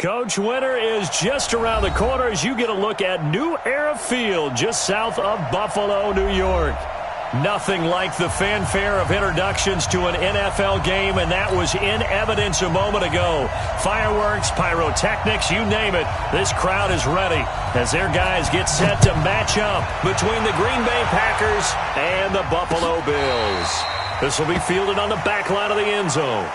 Coach, winter is just around the corner as you get a look at New Era Field just south of Buffalo, New York. Nothing like the fanfare of introductions to an NFL game, and that was in evidence a moment ago. Fireworks, pyrotechnics, you name it. This crowd is ready as their guys get set to match up between the Green Bay Packers and the Buffalo Bills. This will be fielded on the back line of the end zone.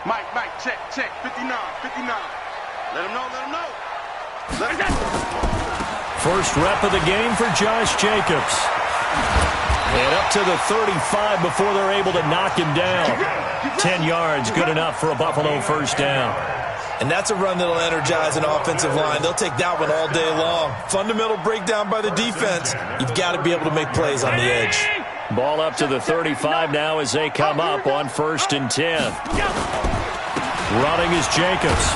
Mike, check, 59. Let him know. First rep of the game for Josh Jacobs. And up to the 35 before they're able to knock him down. 10 yards, good enough for a Buffalo first down. And that's a run that'll energize an offensive line. They'll take that one all day long. Fundamental breakdown by the defense. You've got to be able to make plays on the edge. Ball up to the 35 now as they come up on 1st and 10. Running is Jacobs.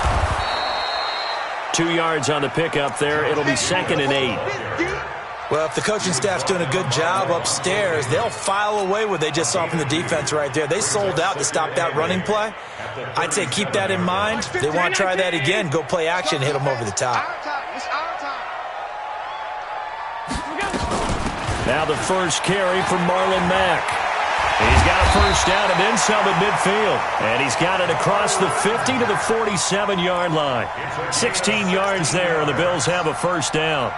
2 yards on the pickup there. It'll be 2nd and 8. Well, if the coaching staff's doing a good job upstairs, they'll file away what they just saw from the defense right there. They sold out to stop that running play. I'd say keep that in mind. If they want to try that again, go play action, hit them over the top. Now the first carry from Marlon Mack. He's got a first down and then some at midfield. And he's got it across the 50 to the 47-yard line. 16 yards there, and the Bills have a first down.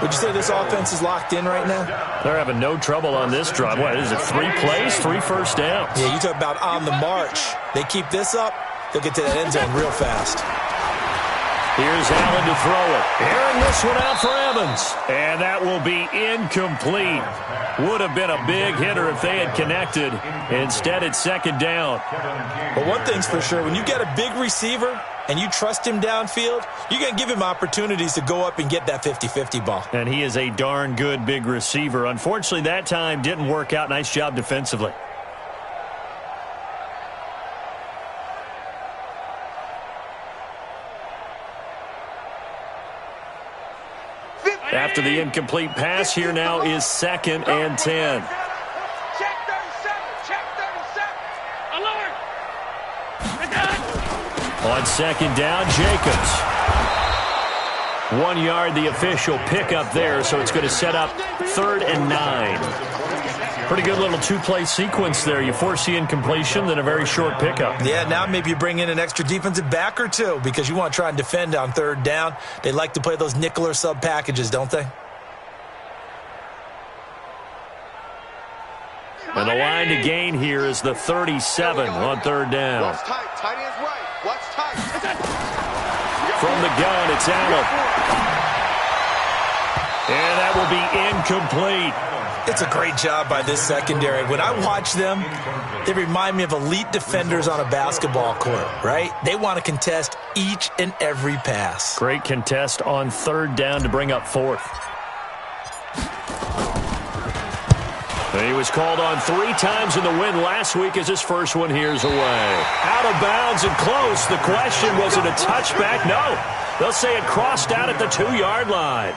Would you say this offense is locked in right now? They're having no trouble on this drive. What is it, 3 plays, 3 first downs? Yeah, you talk about on the march. They keep this up, they'll get to that end zone real fast. Here's Allen to throw it. Airing this one out for Evans. And that will be incomplete. Would have been a big hitter if they had connected. Instead, it's 2nd down. But one thing's for sure, when you get a big receiver and you trust him downfield, you're going to give him opportunities to go up and get that 50-50 ball. And he is a darn good big receiver. Unfortunately, that time didn't work out. Nice job defensively. After the incomplete pass, here now is 2nd and 10. Check 37. Alert. On 2nd down, Jacobs. 1 yard, the official pickup there, so it's going to set up 3rd and 9. Pretty good little 2-play sequence there. You force the incompletion, then a very short pickup. Yeah, now maybe you bring in an extra defensive back or two because you want to try and defend on 3rd down. They like to play those nickel or sub packages, don't they? And the line to gain here is the 37 on 3rd down. Watch tight. Tight end's right. Watch tight. From the gun, it's Allen. And that will be incomplete. It's a great job by this secondary. When I watch them, they remind me of elite defenders on a basketball court, right? They want to contest each and every pass. Great contest on 3rd down to bring up 4th. He was called on 3 times in the win last week as his first one here's away. Out of bounds and close. The question, was it a touchback? No. They'll say it crossed out at the 2-yard line.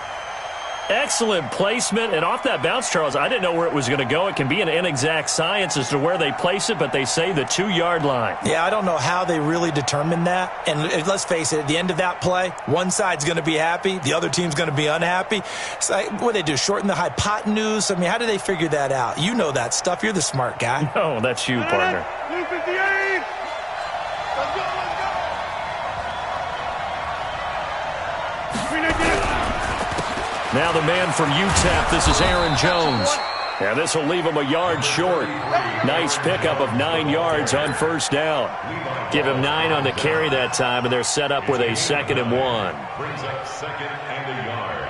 Excellent placement, and off that bounce, Charles, I didn't know where it was going to go. It can be an inexact science as to where they place it, but they say the 2-yard line. Yeah, I don't know how they really determined that. And let's face it, at the end of that play, one side's going to be happy, the other team's going to be unhappy. It's like, what do they do, shorten the hypotenuse? I mean, how do they figure that out? You know that stuff. You're the smart guy. No, that's you, partner. Now the man from UTEP, this is Aaron Jones. And this will leave him a yard short. Nice pickup of 9 yards on 1st down. Give him 9 on the carry that time, and they're set up with a 2nd and 1. Brings up 2nd and a yard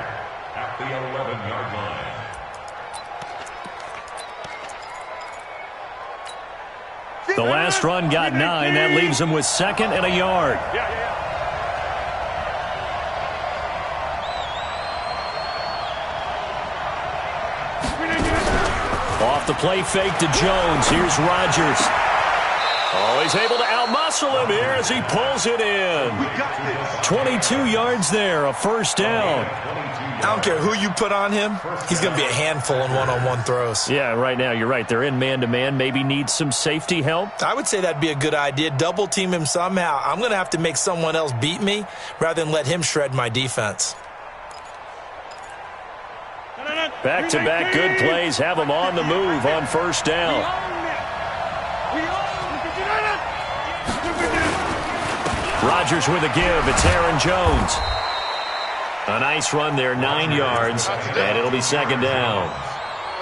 at the 11-yard line. The last run got 9. That leaves him with 2nd and a yard. Off the play fake to Jones. Here's Rodgers. Oh, he's able to outmuscle. jostle him here as he pulls it in. 22 yards there, a first down. I don't care who you put on him. He's going to be a handful in one-on-one throws. Yeah, right now, you're right. They're in man-to-man. Maybe need some safety help. I would say that'd be a good idea. Double team him somehow. I'm going to have to make someone else beat me rather than let him shred my defense. Back-to-back good plays have them on the move on first down. Rodgers with a give. It's Aaron Jones. A nice run there, 9 yards, and it'll be second down.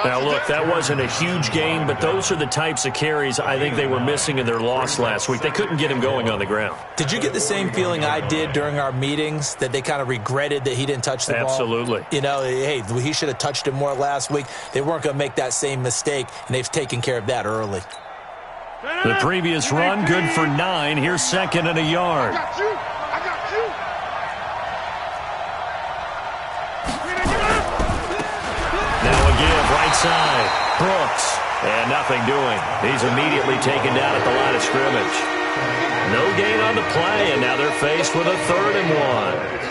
Now, look, that wasn't a huge gain, but those are the types of carries I think they were missing in their loss last week. They couldn't get him going on the ground. Did you get the same feeling I did during our meetings, that they kind of regretted that he didn't touch the ball? Absolutely. You know, hey, he should have touched it more last week. They weren't going to make that same mistake, and they've taken care of that early. The previous run, good for 9. Here's second and a yard. I got you. Now a give, right side. Brooks. And nothing doing. He's immediately taken down at the line of scrimmage. No gain on the play, and now they're faced with a 3rd and 1.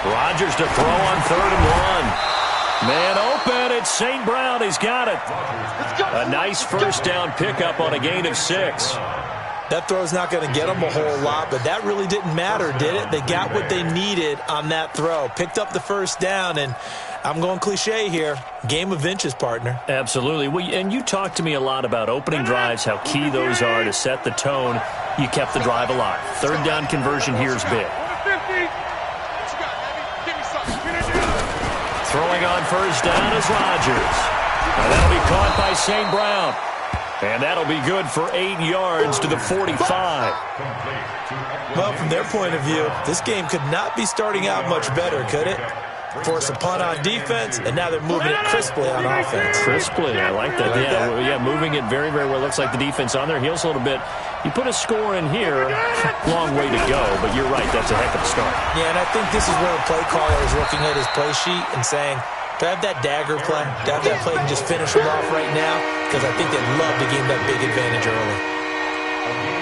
Rodgers to throw on 3rd and 1. Man open, it's St. Brown. He's got it. A nice first down pickup on a gain of 6. That throw's not going to get them a whole lot, but that really didn't matter, did it? They got what they needed on that throw. Picked up the first down, and I'm going cliche here. Game of inches, partner. Absolutely. Well, and you talked to me a lot about opening drives, how key those are to set the tone. You kept the drive alive. 3rd down conversion here is big. Throwing on first down is Rodgers. And that'll be caught by St. Brown. And that'll be good for 8 yards to the 45. Well, from their point of view, this game could not be starting out much better, could it? Force a punt on defense, and now they're moving it crisply on offense. Crisply, I like that. Yeah, moving it very, very well. Looks like the defense on their heels a little bit. You put a score in here, long way to go, but you're right, that's a heck of a start. Yeah, and I think this is where the play caller is looking at his play sheet and saying, do I have that dagger play? Do I have that play and just finish him off right now? Because I think they'd love to gain that big advantage early.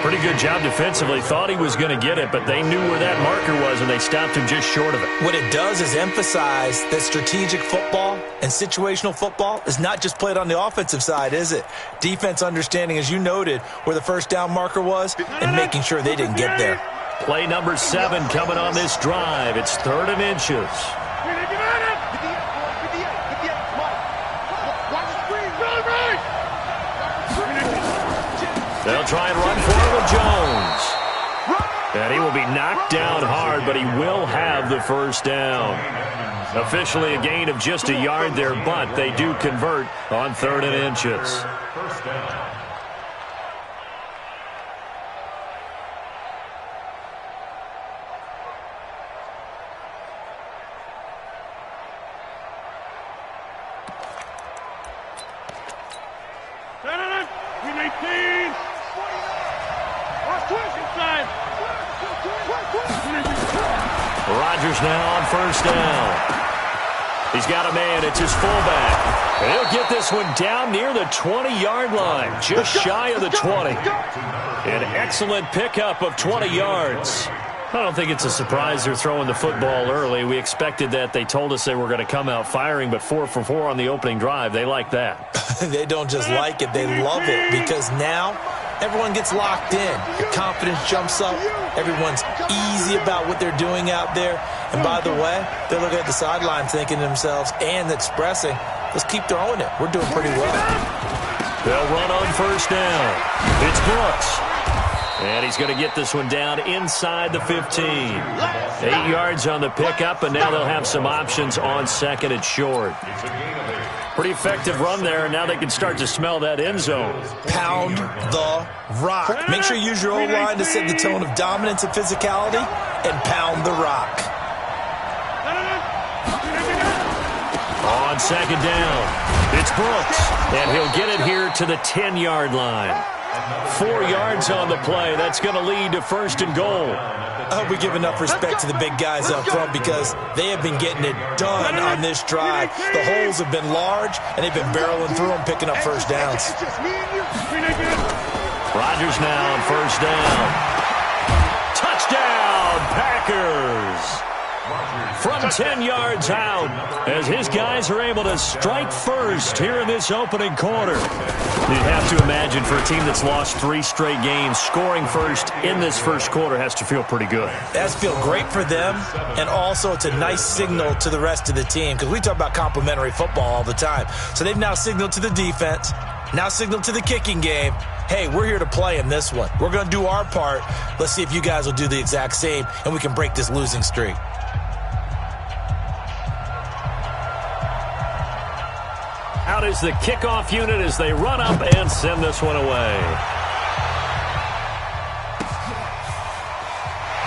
Pretty good job defensively. Thought he was going to get it, but they knew where that marker was, and they stopped him just short of it. What it does is emphasize that strategic football and situational football is not just played on the offensive side, is it? Defense understanding, as you noted, where the first down marker was and making sure they didn't get there. Play number 7 coming on this drive. It's 3rd and inches. They'll try and run for it with Jones. And he will be knocked down hard, but he will have the first down. Officially a gain of just a yard there, but they do convert on 3rd and inches. First down. Rodgers now on first down. He's got a man. It's his fullback. And he'll get this one down near the 20-yard line, just shy of the 20. An excellent pickup of 20 yards. I don't think it's a surprise they're throwing the football early. We expected that. They told us they were going to come out firing, but 4 for 4 on the opening drive. They like that. They don't just like it. They love it because now everyone gets locked in. The confidence jumps up. Everyone's easy about what they're doing out there. And by the way, they're looking at the sideline thinking to themselves and expressing, let's keep throwing it. We're doing pretty well. They'll run on first down. It's Brooks. And he's going to get this one down inside the 15. 8 yards on the pickup, and now they'll have some options on second and short. Pretty effective run there, and now they can start to smell that end zone. Pound the rock. Make sure you use your O-line to set the tone of dominance and physicality, and pound the rock. On second down, it's Brooks, and he'll get it here to the 10-yard line. 4 yards on the play. That's going to lead to 1st and goal. I hope we give enough respect to the big guys up front because they have been getting it done on this drive. The holes have been large, and they've been barreling through them, picking up first downs. Rodgers now on 1st down. Touchdown, Packers! From 10 yards out, as his guys are able to strike first here in this opening quarter. You'd have to imagine for a team that's lost 3 straight games, scoring first in this first quarter has to feel pretty good. That's feel great for them, and also it's a nice signal to the rest of the team because we talk about complimentary football all the time. So they've now signaled to the defense, now signaled to the kicking game, hey, we're here to play in this one. We're going to do our part. Let's see if you guys will do the exact same, and we can break this losing streak. Out is the kickoff unit as they run up and send this one away.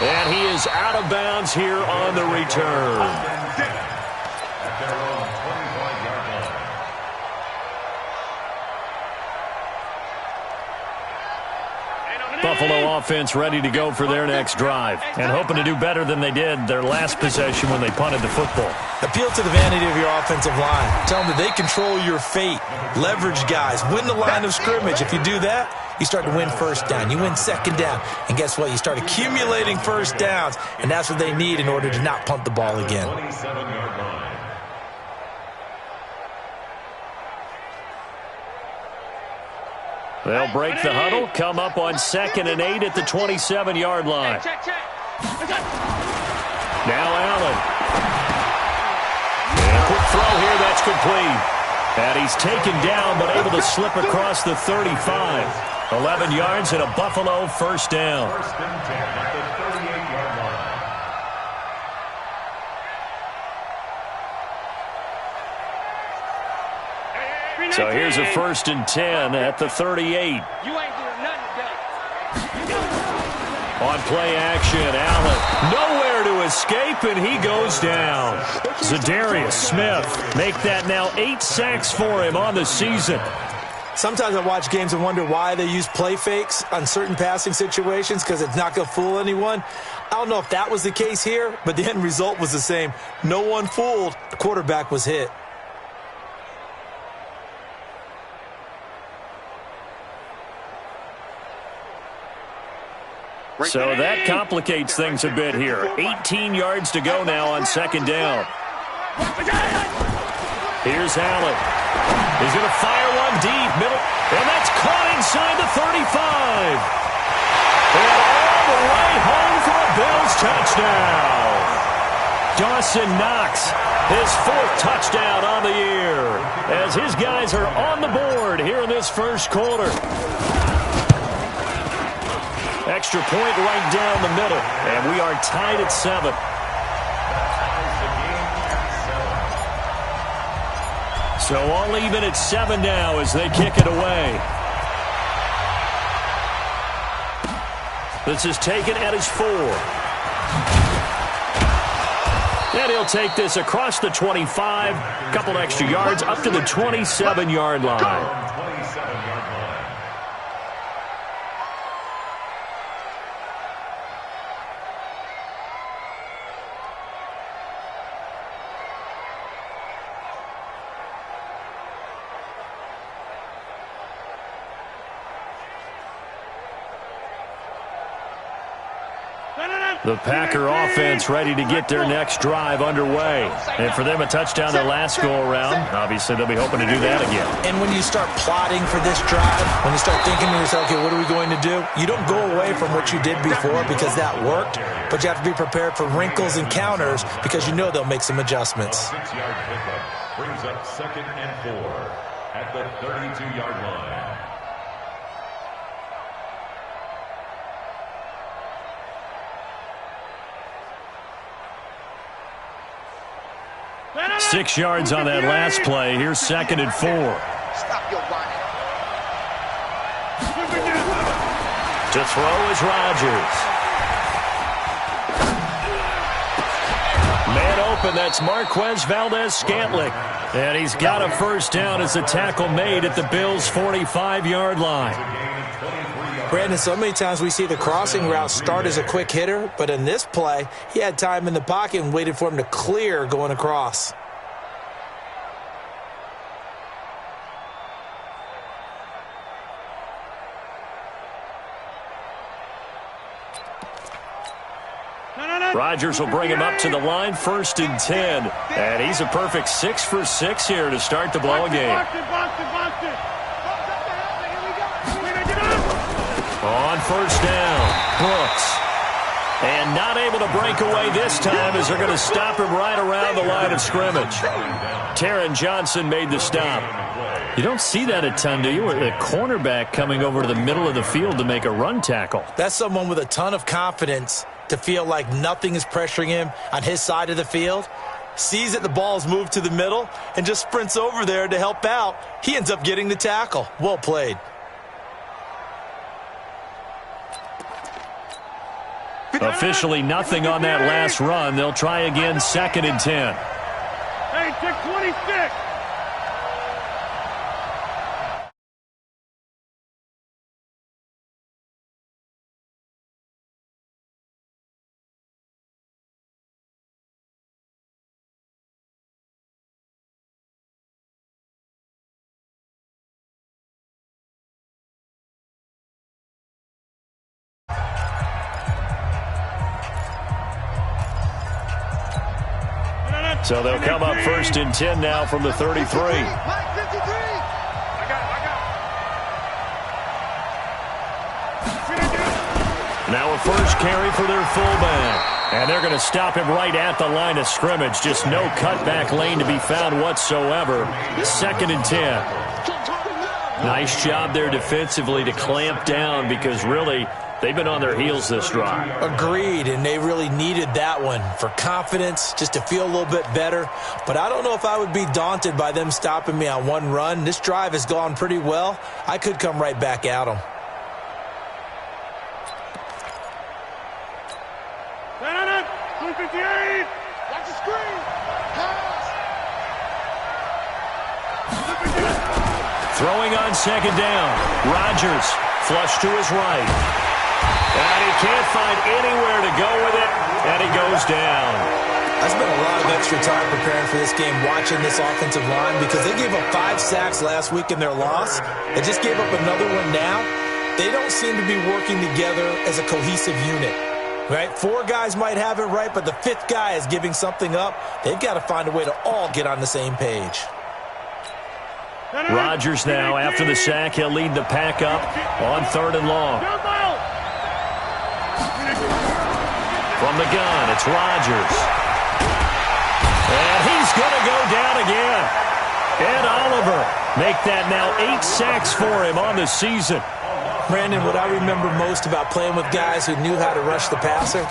And he is out of bounds here on the return. Buffalo offense ready to go for their next drive and hoping to do better than they did their last possession when they punted the football. Appeal to the vanity of your offensive line. Tell them that they control your fate. Leverage guys. Win the line of scrimmage. If you do that, you start to win 1st down. You win 2nd down. And guess what? You start accumulating 1st downs, and that's what they need in order to not punt the ball again. 27-yard line. They'll break the huddle, come up on 2nd and 8 at the 27-yard line. Now Allen. And a quick throw here, that's complete. And he's taken down, but able to slip across the 35. 11 yards and a Buffalo 1st down. 1st and 10 at the 38-yard line. So here's a 1st and 10 at the 38. You ain't doing nothing today. On play action, Allen nowhere to escape, and he goes down. Zadarius Smith make that now 8 sacks for him on the season. Sometimes I watch games and wonder why they use play fakes on certain passing situations because it's not going to fool anyone. I don't know if that was the case here, but the end result was the same. No one fooled. The quarterback was hit. So that complicates things a bit here. 18 yards to go now on 2nd down. Here's Allen. He's going to fire one deep, middle, and that's caught inside the 35. And all the way home for a Bills touchdown. Dawson Knox, his 4th touchdown on the year, as his guys are on the board here in this first quarter. Extra point right down the middle, and we are tied at 7. So all even at 7 now as they kick it away. This is taken at his 4. And he'll take this across the 25, couple extra yards up to the 27-yard line. The Packer offense ready to get their next drive underway. And for them, a touchdown their last go-around. Obviously, they'll be hoping to do that again. And when you start plotting for this drive, when you start thinking to yourself, okay, what are we going to do? You don't go away from what you did before because that worked, but you have to be prepared for wrinkles and counters because you know they'll make some adjustments. 6-yard pickup brings up 2nd and 4 at the 32-yard line. 6 yards on that last play. Here's 2nd and 4. Stop your whining. To throw is Rodgers. Man open. That's Marquez Valdez-Scantling. And he's got a first down as the tackle made at the Bills' 45-yard line. Brandon, so many times we see the crossing route start as a quick hitter, but in this play, he had time in the pocket and waited for him to clear going across. Rodgers will bring him up to the line, 1st and 10. And he's a perfect 6 for 6 here to start the ball game. On first down, Brooks. And not able to break away this time as they're going to stop him right around the line of scrimmage. Taron Johnson made the stop. You don't see that a ton, do you? The cornerback coming over to the middle of the field to make a run tackle. That's someone with a ton of confidence to feel like nothing is pressuring him on his side of the field. Sees that the ball's moved to the middle and just sprints over there to help out. He ends up getting the tackle. Well played. Officially nothing on that last run. They'll try again, 2nd and 10. Hey, check 26. So they'll come up 1st and 10 now from the 33. Now a first carry for their fullback. And they're going to stop him right at the line of scrimmage. Just no cutback lane to be found whatsoever. 2nd and 10. Nice job there defensively to clamp down because really they've been on their heels this drive. Agreed, and they really needed that one for confidence, just to feel a little bit better. But I don't know if I would be daunted by them stopping me on one run. This drive has gone pretty well. I could come right back at them. Watch the screen. Throwing on 2nd down. Rodgers flush to his right. And he can't find anywhere to go with it, and he goes down. I spent a lot of extra time preparing for this game watching this offensive line because they gave up 5 sacks last week in their loss. They just gave up another one now. They don't seem to be working together as a cohesive unit. Right? 4 guys might have it right, but the 5th guy is giving something up. They've got to find a way to all get on the same page. Rodgers now, after the sack, he'll lead the pack up on 3rd and long. From the gun, it's Rodgers. And he's going to go down again. Ed Oliver make that now 8 sacks for him on the season. Brandon, what I remember most about playing with guys who knew how to rush the passer,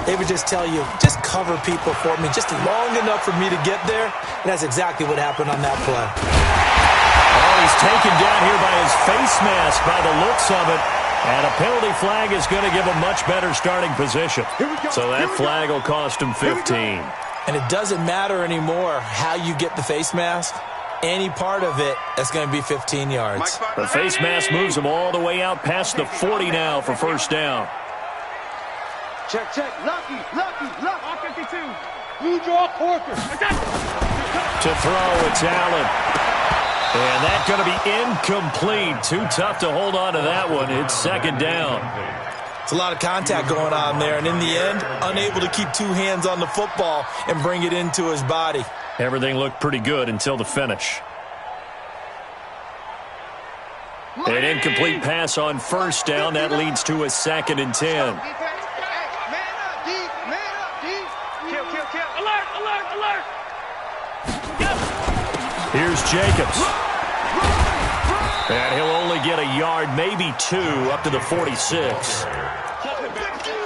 they would just tell you, just cover people for me, just long enough for me to get there. And that's exactly what happened on that play. Oh, he's taken down here by his face mask by the looks of it. And a penalty flag is going to give a much better starting position. So that flag will cost him 15. And it doesn't matter anymore how you get the face mask. Any part of it, that's going to be 15 yards. The face mask moves him all the way out past the 40 now for first down. Check. Lucky. 52. Blue draw quarter. To throw, it's Allen. And that's going to be incomplete. Too tough to hold on to that one. It's 2nd down. It's a lot of contact going on there. And in the end, unable to keep 2 hands on the football and bring it into his body. Everything looked pretty good until the finish. An incomplete pass on first down. That leads to a 2nd and 10. Man up, D. Kill. Alert. Here's Jacobs. And he'll only get a yard, maybe 2, up to the 46.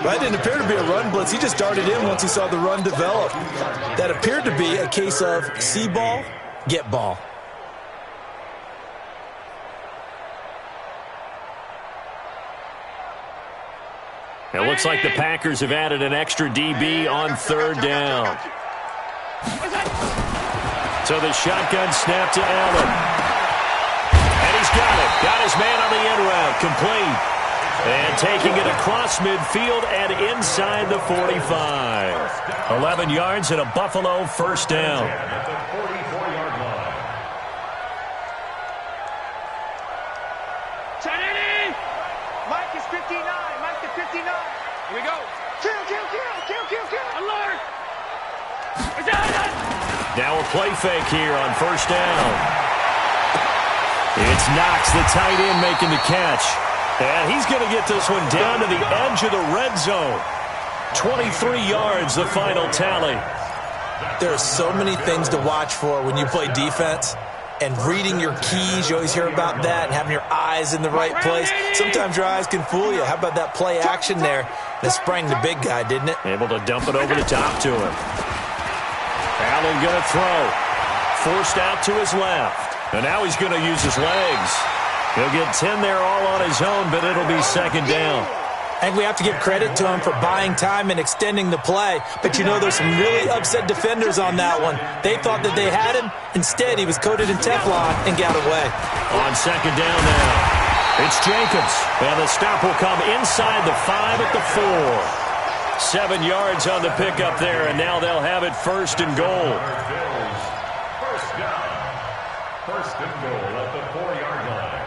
That didn't appear to be a run blitz. He just darted in once he saw the run develop. That appeared to be a case of see ball, get ball. It looks like the Packers have added an extra DB on 3rd down. So the shotgun snap to Allen. And he's got it. Got his man on the end route. Complete. And taking it across midfield and inside the 45. 11 yards and a Buffalo first down. At the 44-yard line. Mike is 59. Mike is 59. Here we go. Kill, kill, kill, kill, kill, kill. Alert. Now a play fake here on first down. It's Knox, the tight end, making the catch. And he's going to get this one down to the edge of the red zone. 23 yards, the final tally. There are so many things to watch for when you play defense. And reading your keys, you always hear about that, and having your eyes in the right place. Sometimes your eyes can fool you. How about that play action there? That sprang the big guy, didn't it? Able to dump it over the top to him. Allen going to throw. Forced out to his left. And now he's going to use his legs. He'll get 10 there all on his own, but it'll be second down. I think we have to give credit to him for buying time and extending the play. But, you know, there's some really upset defenders on that one. They thought that they had him. Instead, he was coated in Teflon and got away. On second down now, it's Jacobs. And the stop will come inside the 5 at the 4. 7 yards on the pickup there, and now they'll have it first and goal. First down. First and goal at the 4-yard line.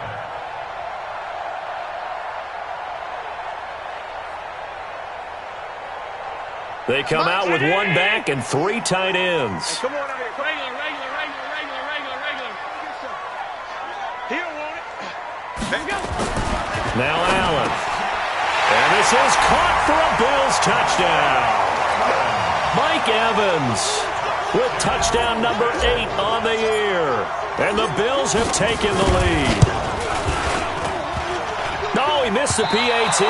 They come out with one back and 3 tight ends. Come on out here. Regular. He don't want it. Let's go. Now Allen. And this is caught for a Bills touchdown. Mike Evans with touchdown number 8 on the year. And the Bills have taken the lead. No, he missed the PAT.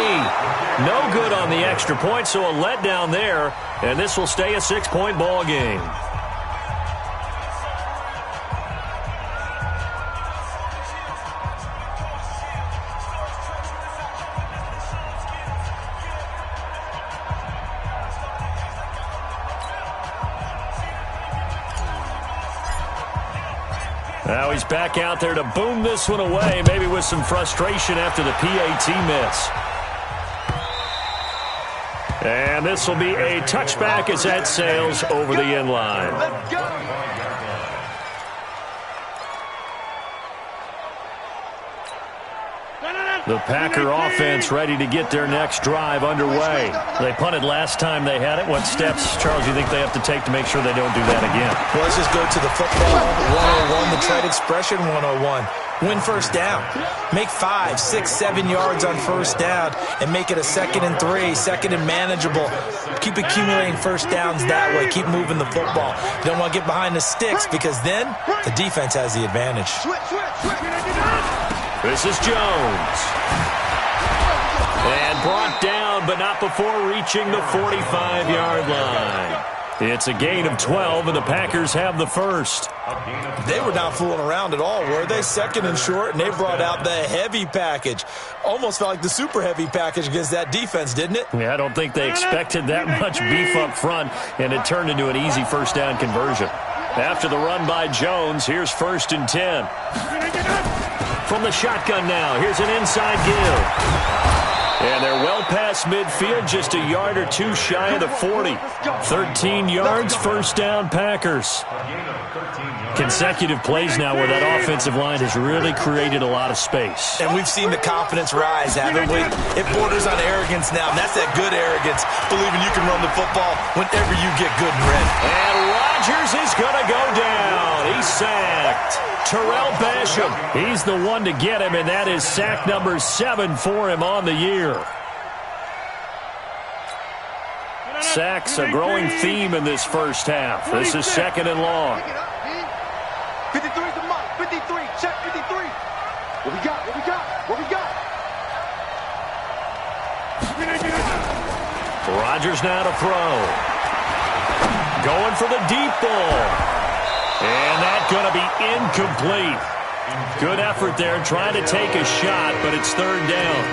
No good on the extra point, so a letdown there. And this will stay a 6-point ball game. Now he's back out there to boom this one away, maybe with some frustration after the PAT miss. And this will be a touchback as that sails over the end line. Let's go. The Packer offense ready to get their next drive underway. They punted last time they had it. What steps, Charles, do you think they have to take to make sure they don't do that again? Well, let's just go to the football 101, the trade expression 101. Win first down. Make 5, 6, 7 yards on first down and make it a 2nd and 3, 2nd and manageable. Keep accumulating first downs that way. Keep moving the football. You don't want to get behind the sticks because then the defense has the advantage. This is Jones. And brought down, but not before reaching the 45-yard line. It's a gain of 12, and the Packers have the first. They were not fooling around at all, were they? 2nd and short, and they brought out the heavy package. Almost felt like the super heavy package against that defense, didn't it? Yeah, I don't think they expected that much beef up front, and it turned into an easy first down conversion. After the run by Jones, here's 1st and 10. From the shotgun now, here's an inside give. And they're well past midfield, just a yard or 2 shy of the 40. 13 yards, first down, Packers. Consecutive plays now where that offensive line has really created a lot of space. And we've seen the confidence rise, haven't we? It borders on arrogance now, and that's that good arrogance, believing you can run the football whenever you get good and ready. And Rodgers is going to go down. He's sacked. Terrell Basham, he's the one to get him, and that is sack number 7 for him on the year. Sacks, a growing theme in this first half. This is 2nd and long. 53 to Mike. 53. Check 53. What we got? What we got? What we got? Rodgers now to throw. Going for the deep ball. And that's going to be incomplete. Good effort there trying to take a shot, but it's 3rd down.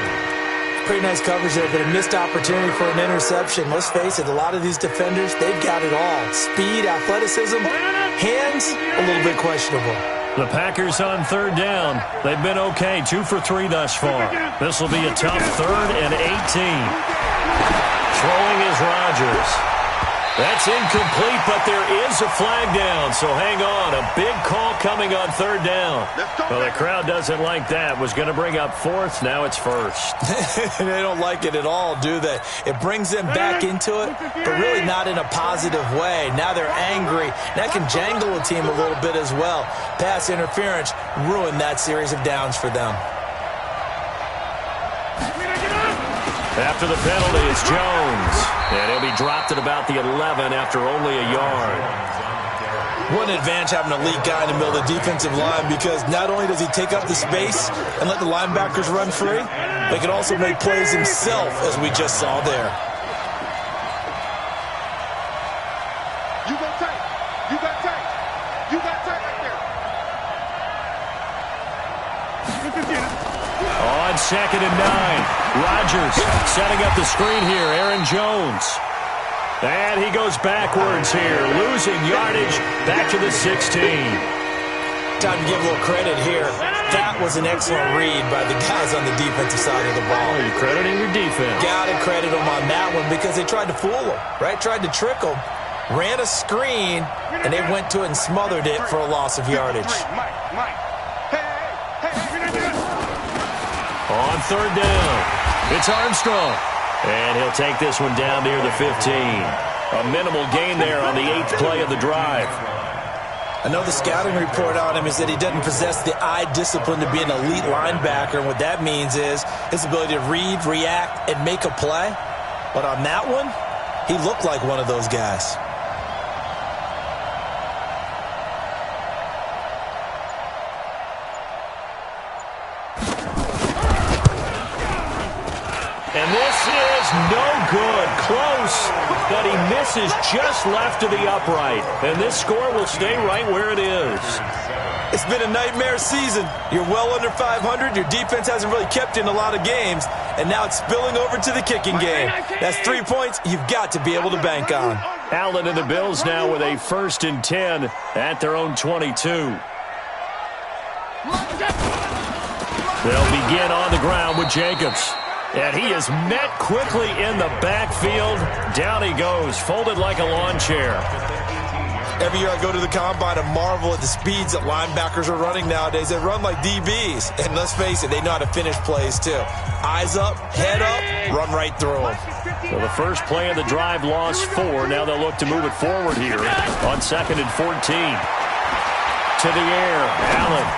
Pretty nice coverage there, but a missed opportunity for an interception. Let's face it, a lot of these defenders, they've got it all. Speed, athleticism, hands, a little bit questionable. The Packers on third down. They've been okay, 2 for 3 thus far. This will be a tough 3rd and 18. Throwing is Rodgers. That's incomplete, but there is a flag down, so hang on. A big call coming on 3rd down. Well, the crowd doesn't like that. Was going to bring up 4th. Now it's 1st. They don't like it at all, do they? It brings them back into it, but really not in a positive way. Now they're angry. That can jangle a team a little bit as well. Pass interference ruined that series of downs for them. After the penalty, it's Jones. And he'll be dropped at about the 11 after only a yard. What an advantage having an elite guy in the middle of the defensive line, because not only does he take up the space and let the linebackers run free, but he can also make plays himself, as we just saw there. You go tight. You got tight. You got tight right there. On 2nd and 9. Rodgers setting up the screen here. Aaron Jones. And he goes backwards here, losing yardage back to the 16. Time to give a little credit here. That was an excellent read by the guys on the defensive side of the ball. Oh, you're crediting your defense. Got to credit them on that one, because they tried to fool them, right? Tried to trick them. Ran a screen, and they went to it and smothered it for a loss of yardage. On 3rd down, it's Armstrong. And he'll take this one down near the 15. A minimal gain there on the 8th play of the drive. I know the scouting report on him is that he doesn't possess the eye discipline to be an elite linebacker. And what that means is his ability to read, react, and make a play. But on that one, he looked like one of those guys. And this is no good. Close, but he misses just left of the upright. And this score will stay right where it is. It's been a nightmare season. You're well under 500. Your defense hasn't really kept in a lot of games. And now it's spilling over to the kicking game. That's 3 points you've got to be able to bank on. Allen and the Bills now with a 1st and 10 at their own 22. They'll begin on the ground with Jacobs. And he is met quickly in the backfield. Down he goes, folded like a lawn chair. Every year I go to the combine and marvel at the speeds that linebackers are running nowadays. They run like DBs. And let's face it, they know how to finish plays too. Eyes up, head up, run right through them. Well, the first play of the drive lost 4. Now they'll look to move it forward here on 2nd and 14. To the air, Allen.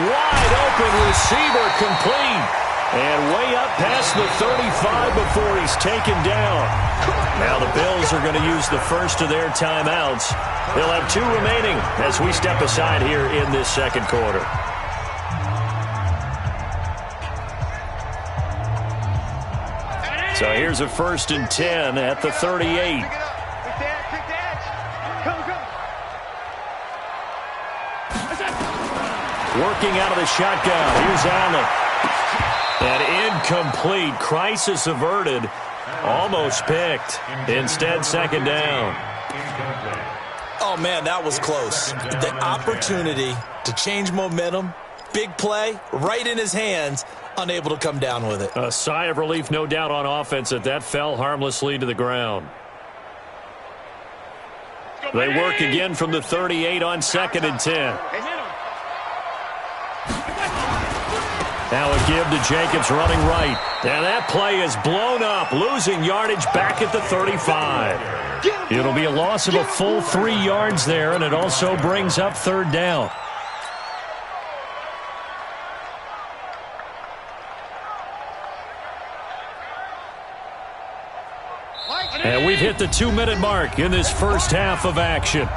Wide open receiver, complete. And way up past the 35 before he's taken down. Now the Bills are going to use the first of their timeouts. They'll have 2 remaining as we step aside here in this 2nd quarter. So here's a 1st and 10 at the 38. Working out of the shotgun. Here's Allen. And incomplete. Crisis averted. Almost picked. Instead, 2nd down. Oh, man, that was close. The opportunity to change momentum, big play, right in his hands, unable to come down with it. A sigh of relief, no doubt, on offense that fell harmlessly to the ground. They work again from the 38 on 2nd and 10. Now a give to Jacobs running right. And that play is blown up, losing yardage back at the 35. It'll be a loss of a full 3 yards there, and it also brings up 3rd down. And we've hit the 2-minute mark in this first half of action.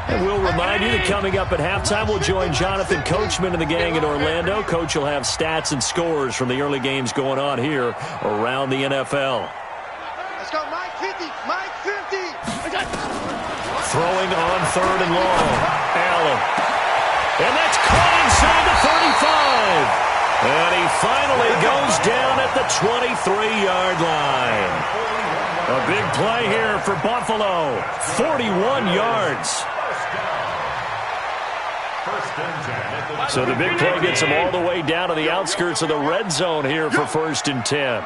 And we'll remind you that coming up at halftime, we'll join Jonathan Coachman and the gang in Orlando. Coach will have stats and scores from the early games going on here around the NFL. Let's go, Mike 50, Mike 50. Throwing on 3rd and long. Allen. And that's caught inside the 35. And he finally goes down at the 23-yard line. A big play here for Buffalo. 41 yards. So the big play gets them all the way down to the outskirts of the red zone here for 1st and 10.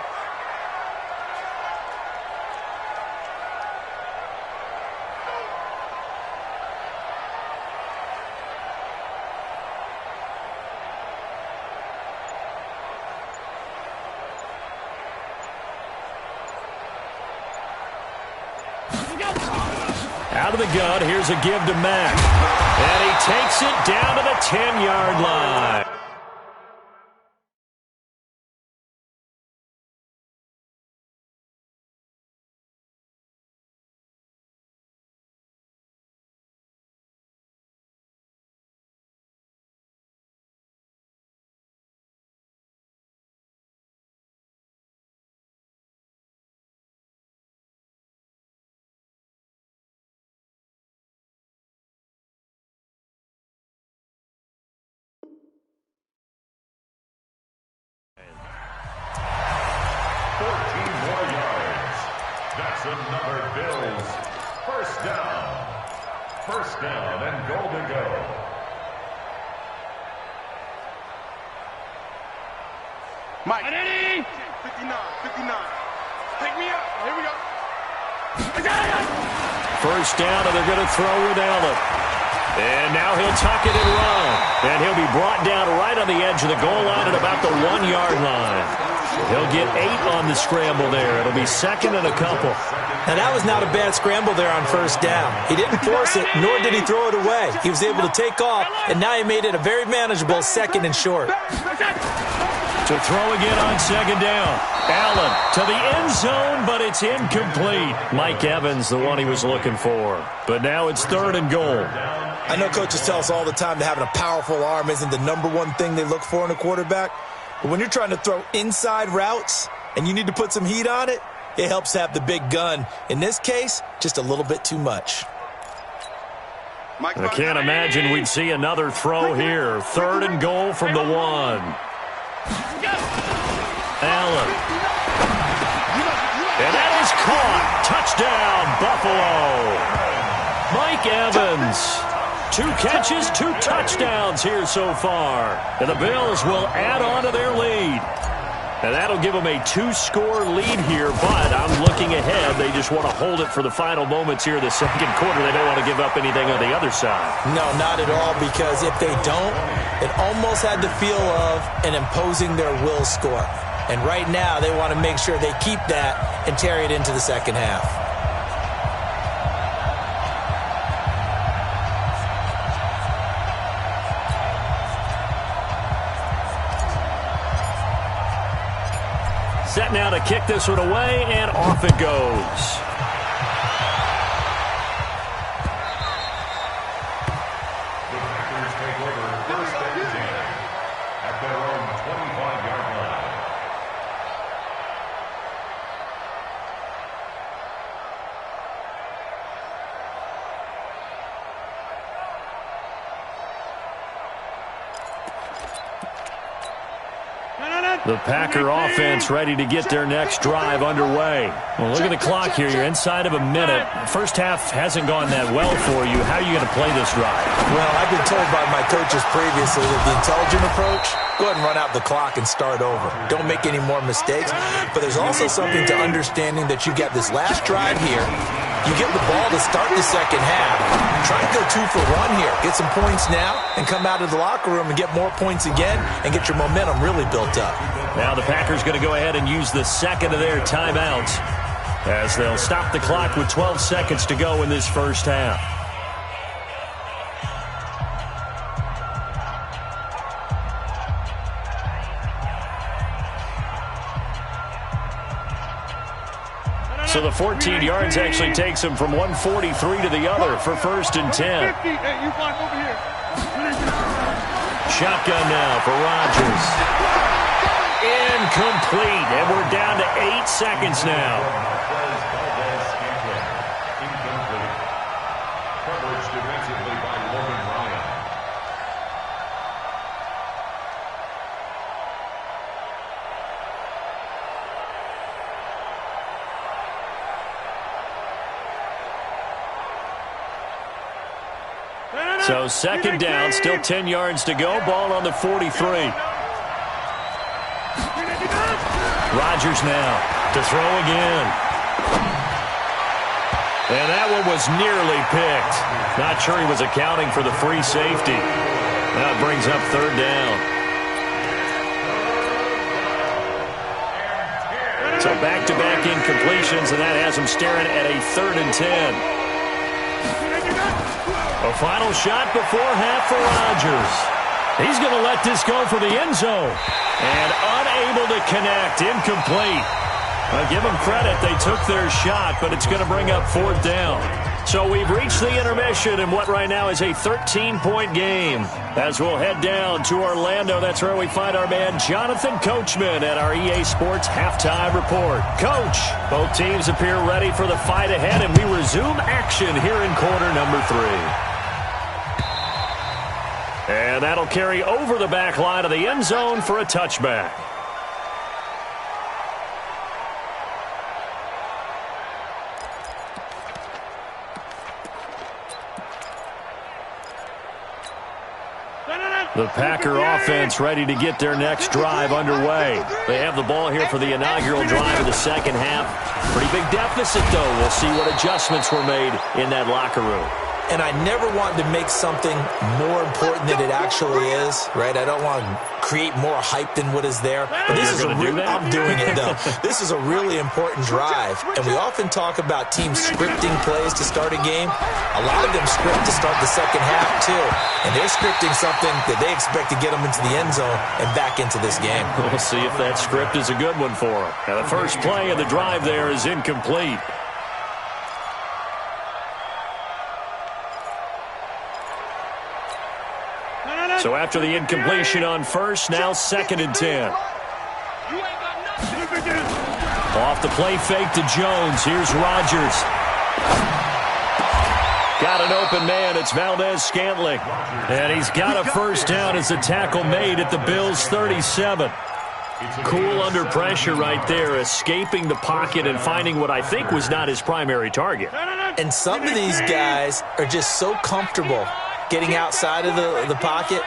Out of the gun, here's a give to Mack. And he takes it down to the 10-yard line. Another Bills. First down and goal to go. Mike. 59, 59. Take me up. Here we go. First down, and they're going to throw with Allen. And now he'll tuck it and run. And he'll be brought down right on the edge of the goal line at about the 1-yard line. He'll get 8 on the scramble there. It'll be 2nd and a couple. Now, that was not a bad scramble there on first down. He didn't force it, nor did he throw it away. He was able to take off, and now he made it a very manageable 2nd and short. To throw again on 2nd down. Allen to the end zone, but it's incomplete. Mike Evans, the one he was looking for. But now it's 3rd and goal. I know coaches tell us all the time that having a powerful arm isn't the #1 thing they look for in a quarterback. But when you're trying to throw inside routes and you need to put some heat on it, it helps have the big gun. In this case, just a little bit too much. I can't imagine we'd see another throw here. 3rd and goal from the 1. Allen. And that is caught. Touchdown, Buffalo. Mike Evans. 2 catches, 2 touchdowns here so far. And the Bills will add on to their lead. And that'll give them a 2-score lead here, but I'm looking ahead. They just want to hold it for the final moments here in the 2nd quarter. They don't want to give up anything on the other side. No, not at all, because if they don't, it almost had the feel of an imposing their will score. And right now, they want to make sure they keep that and carry it into the 2nd half. Set now to kick this one away, and off it goes. The Packers take over 1st and 10 at their own 25-yard line. The Packer offense ready to get their next drive underway. Well, look at the clock here. You're inside of a minute. First half hasn't gone that well for you. How are you going to play this drive? Well, I've been told by my coaches previously that the intelligent approach, go ahead and run out the clock and start over. Don't make any more mistakes. But there's also something to understanding that you got this last drive here. You get the ball to start the 2nd half. Try to go 2 for 1 here. Get some points now and come out of the locker room and get more points again and get your momentum really built up. Now the Packers going to go ahead and use the 2nd of their timeouts as they'll stop the clock with 12 seconds to go in this first half. So the 14 yards actually takes him from 143 to the other for 1st and 10. Shotgun now for Rodgers. Incomplete, and we're down to 8 seconds now. Incomplete. Coverage defensively by Logan Ryan. So second down, still 10 yards to go. Ball on the 43. Rodgers now to throw again. And that one was nearly picked. Not sure he was accounting for the free safety. That brings up third down. So back-to-back incompletions, and that has him staring at a 3rd and 10. A final shot before half for Rodgers. He's going to let this go for the end zone. And unable to connect, incomplete. I'll give them credit, they took their shot, but it's going to bring up 4th down. So we've reached the intermission in what right now is a 13-point game. As we'll head down to Orlando, that's where we find our man Jonathan Coachman at our EA Sports Halftime Report. Coach, both teams appear ready for the fight ahead, and we resume action here in quarter number 3. And that'll carry over the back line of the end zone for a touchback. The Packer offense ready to get their next drive underway. They have the ball here for the inaugural drive of the second half. Pretty big deficit, though. We'll see what adjustments were made in that locker room. And I never want to make something more important than it actually is, right? I don't want to create more hype than what is there. But this is I'm doing it, though. This is a really important drive. And we often talk about teams scripting plays to start a game. A lot of them script to start the second half, too. And they're scripting something that they expect to get them into the end zone and back into this game. We'll see if that script is a good one for them. Now, the first play of the drive there is incomplete. So after the incompletion on first, now 2nd and 10. Off the play fake to Jones. Here's Rodgers. Got an open man. It's Valdez-Scantling. And he's got a first down as the tackle made at the Bills' 37. Cool under pressure right there, escaping the pocket and finding what I think was not his primary target. And some of these guys are just so comfortable getting outside of the pocket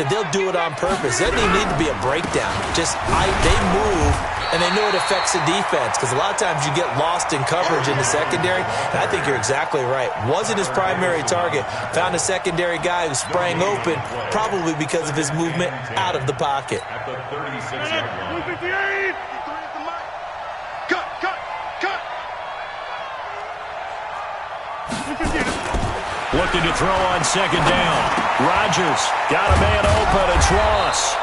that they'll do it on purpose. It doesn't even need to be a breakdown. Just they move, and they know it affects the defense, because a lot of times you get lost in coverage in the secondary, and I think you're exactly right. Wasn't his primary target. Found a secondary guy who sprang open, probably because of his movement out of the pocket. At the 36-yard line. Looking to throw on second down. Rodgers got a man open. It's Ross.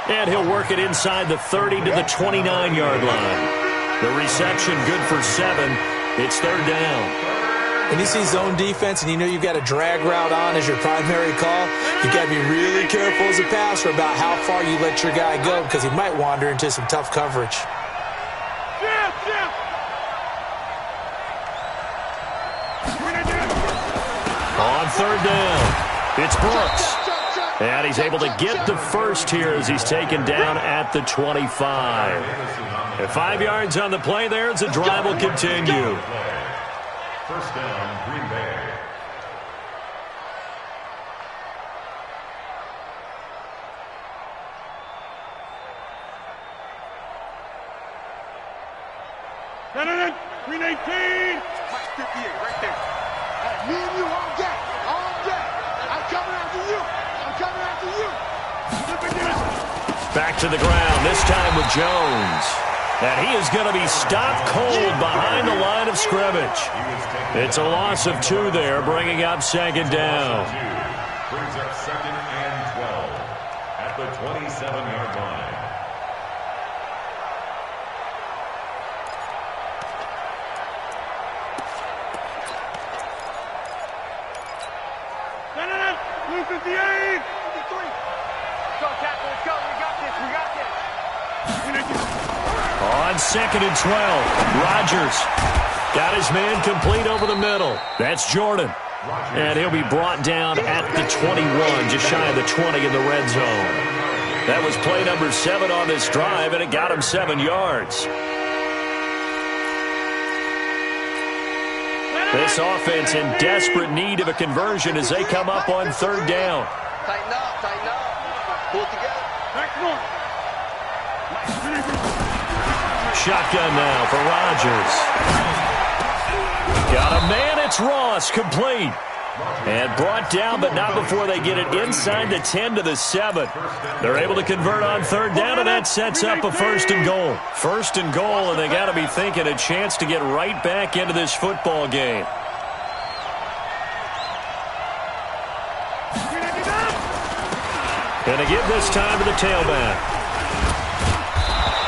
And he'll work it inside the 30 to the 29-yard line. The reception good for 7. It's 3rd down. When you see zone defense and you know you've got a drag route on as your primary call, you've got to be really careful as a passer about how far you let your guy go, because he might wander into some tough coverage. On 3rd down, it's Brooks. And he's able to get the first here as he's taken down at the 25. And 5 yards on the play there as the drive will continue. First down, Green Bay. Green 18. Mike 58, right there. Me and you all day. All day. I'm coming after you. I'm coming after you. Back to the ground, this time with Jones. And he is going to be stopped cold behind the line of scrimmage. It's a loss of 2 there, bringing up 2nd down. Brings up 2nd and 12 at the 27-yard line. Blue 58. 53. Go, tackle. Let's go. We got this. We got this. On 2nd and 12, Rodgers got his man complete over the middle. That's Jordan. And he'll be brought down at the 21, just shy of the 20 in the red zone. That was play number 7 on this drive, and it got him 7 yards. This offense in desperate need of a conversion as they come up on third down. Tighten up. Pull it together. Shotgun now for Rodgers. Got a man, it's Ross, complete. And brought down, but not before they get it inside the 10 to the 7. They're able to convert on third down, and that sets up a first and goal. First and goal, and they got to be thinking a chance to get right back into this football game. And they give this time to the tailback.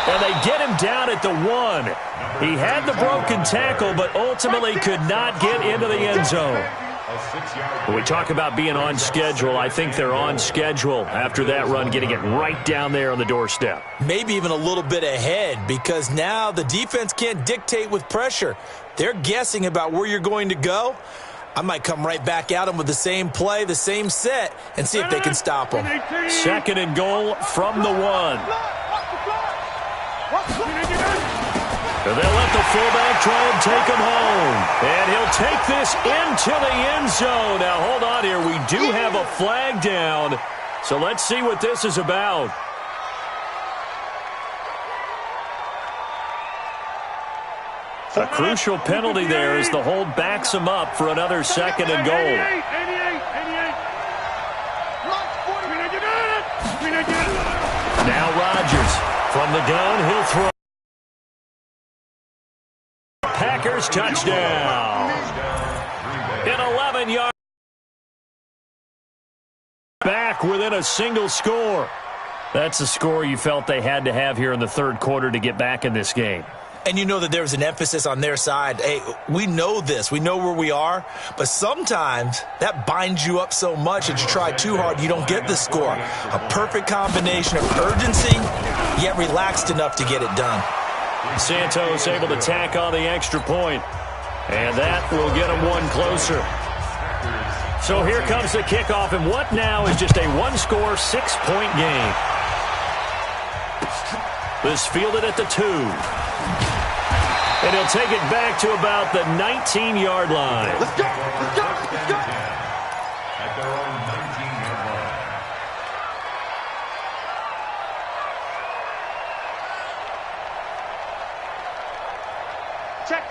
And they get him down at the 1. He had the broken tackle, but ultimately could not get into the end zone. When we talk about being on schedule, I think they're on schedule after that run, getting it right down there on the doorstep. Maybe even a little bit ahead, because now the defense can't dictate with pressure. They're guessing about where you're going to go. I might come right back at them with the same play, the same set, and see if they can stop them. Second and goal from the 1. And they'll let the fullback try and take him home. And he'll take this into the end zone. Now, hold on here. We do have a flag down. So let's see what this is about. A crucial penalty there as the hold backs him up for another second and goal. Now Rodgers from the gun. He'll throw. Packers touchdown. An 11-yard. Back within a single score. That's the score you felt they had to have here in the third quarter to get back in this game. And you know that there's an emphasis on their side. Hey, we know this. We know where we are. But sometimes that binds you up so much that you try too hard, you don't get the score. A perfect combination of urgency, yet relaxed enough to get it done. Santos able to tack on the extra point. And that will get him one closer. So here comes the kickoff. And what now is just a one-score, 6-point game. This fielded at the 2. And he'll take it back to about the 19-yard line. Let's go! Let's go! Let's go! At their own 19-yard line.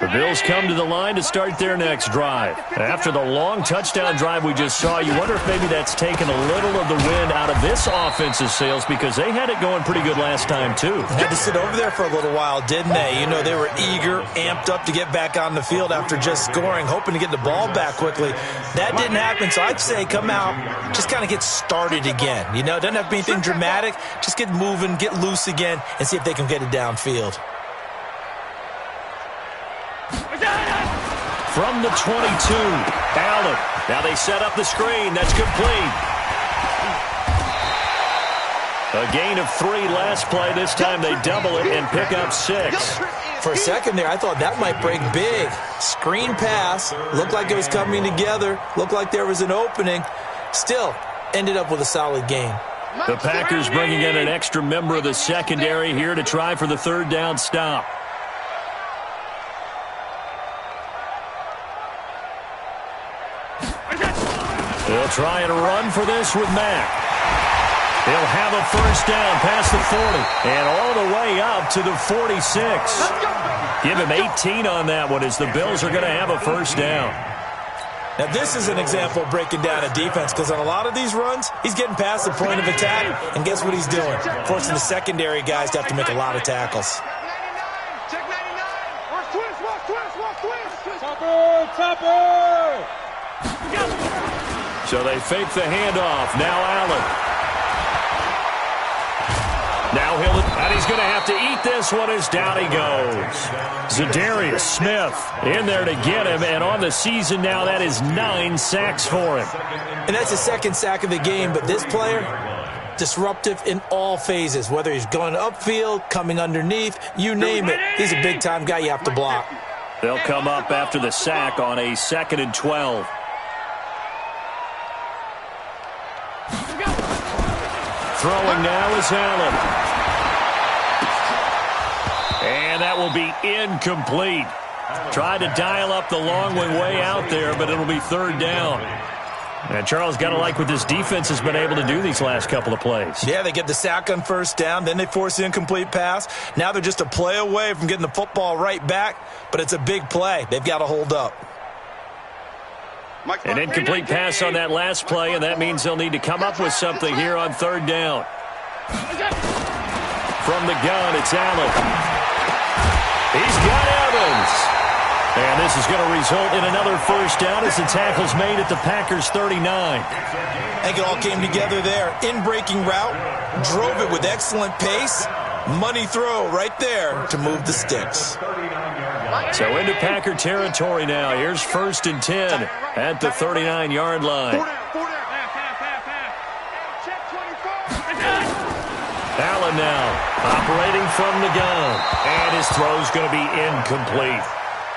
The Bills come to the line to start their next drive. After the long touchdown drive we just saw, you wonder if maybe that's taken a little of the wind out of this offense's sails, because they had it going pretty good last time, too. Had to sit over there for a little while, didn't they? You know, they were eager, amped up to get back on the field after just scoring, hoping to get the ball back quickly. That didn't happen, so I'd say come out, just kind of get started again. You know, it doesn't have to be anything dramatic. Just get moving, get loose again, and see if they can get it downfield. From the 22, Allen. Now they set up the screen. That's complete. A gain of 3 last play. This time they double it and pick up 6. For a second there, I thought that might break big. Screen pass. Looked like it was coming together. Looked like there was an opening. Still, ended up with a solid game. The Packers bringing in an extra member of the secondary here to try for the third down stop. They'll try and run for this with Mack. He'll have a first down past the 40 and all the way up to the 46. Give him 18 on that one as the Bills are going to have a first down. Now, this is an example of breaking down a defense, because on a lot of these runs, he's getting past the point of attack, and guess what he's doing? Forcing the secondary guys to have to make a lot of tackles. Check 99. Twist. Topper! So they fake the handoff. Now Allen. Now he's going to have to eat this one as down he goes. Zadarius Smith in there to get him, and on the season now that is 9 sacks for him. And that's the second sack of the game, but this player, disruptive in all phases, whether he's going upfield, coming underneath, you name it. He's a big-time guy you have to block. They'll come up after the sack on a 2nd and 12. Throwing now is Allen. And that will be incomplete. Tried to dial up the long one way out there, but it'll be third down. And Charles, got to like what this defense has been able to do these last couple of plays. Yeah, they get the sack on first down, then they force the incomplete pass. Now they're just a play away from getting the football right back, but it's a big play. They've got to hold up. An incomplete pass on that last play, and that means they'll need to come up with something here on third down. From the gun, it's Allen. He's got Evans. And this is going to result in another first down as the tackle's made at the Packers' 39. I think it all came together there. In-breaking route, drove it with excellent pace. Money throw right there to move the sticks. So into Packer territory now. Here's 1st and 10 at the 39-yard line. Allen now operating from the gun. And his throw's going to be incomplete.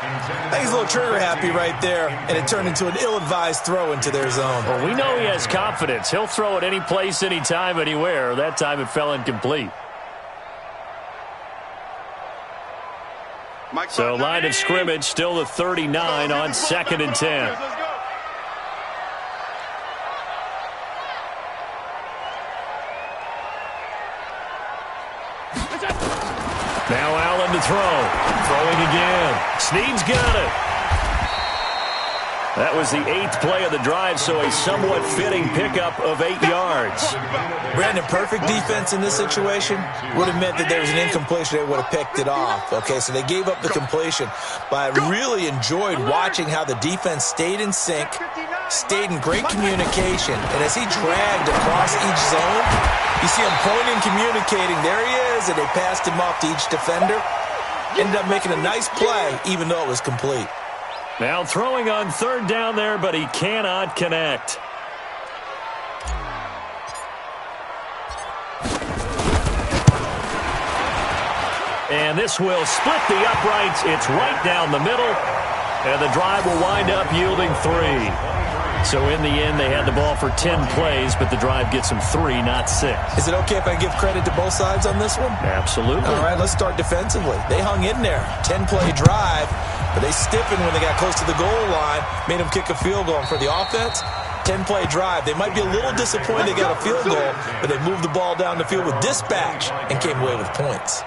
I think he's a little trigger happy right there, and it turned into an ill-advised throw into their zone. Well, we know he has confidence. He'll throw it any place, anytime, anywhere. That time it fell incomplete. So line of scrimmage, still the 39 on 2nd and 10. Now Allen to throw. Throwing again. Snead's got it. That was the 8th play of the drive, so a somewhat fitting pickup of 8 yards. Brandon, perfect defense in this situation would have meant that there was an incompletion. They would have picked it off. Okay, so they gave up the completion. But I really enjoyed watching how the defense stayed in sync, stayed in great communication. And as he dragged across each zone, you see him pointing, communicating. There he is, and they passed him off to each defender. Ended up making a nice play, even though it was complete. Now throwing on third down there, but he cannot connect. And this will split the uprights. It's right down the middle. And the drive will wind up yielding 3. So in the end, they had the ball for 10 plays, but the drive gets them 3, not 6. Is it okay if I give credit to both sides on this one? Absolutely. All right, let's start defensively. They hung in there. 10-play drive, but they stiffened when they got close to the goal line, made them kick a field goal. And for the offense, 10-play drive. They might be a little disappointed they got a field goal, but they moved the ball down the field with dispatch and came away with points.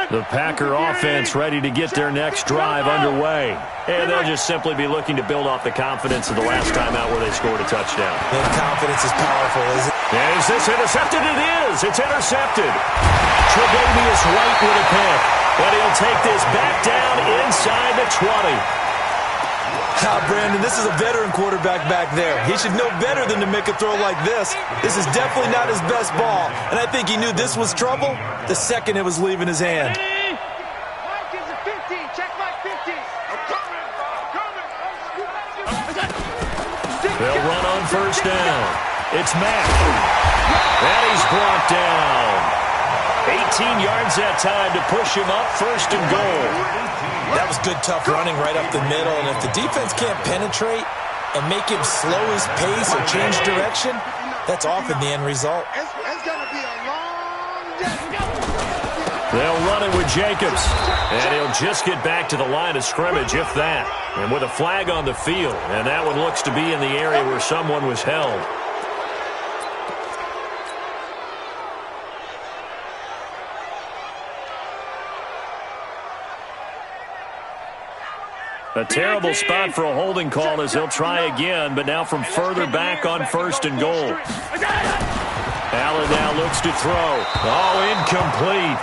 The Packer offense ready to get their next drive underway. And they'll just simply be looking to build off the confidence of the last time out where they scored a touchdown. And confidence is powerful, isn't it? And is this intercepted? It is. It's intercepted. Tre'Davious White with a pick. But he'll take this back down inside the 20. Brandon, this is a veteran quarterback back there. He should know better than to make a throw like this. This is definitely not his best ball. And I think he knew this was trouble the second it was leaving his hand. Mike is a 50. Check my 50. I'm coming. They'll run on first down. It's Mack. And he's brought down. 18 yards that time to push him up, 1st and goal. That was good, tough running right up the middle. And if the defense can't penetrate and make him slow his pace or change direction, that's often the end result. It's going to be a long day. They'll run it with Jacobs. And he'll just get back to the line of scrimmage, if that. And with a flag on the field. And that one looks to be in the area where someone was held. A terrible spot for a holding call as they'll try again, but now from further back on 1st and goal. Allen now looks to throw. Oh, incomplete.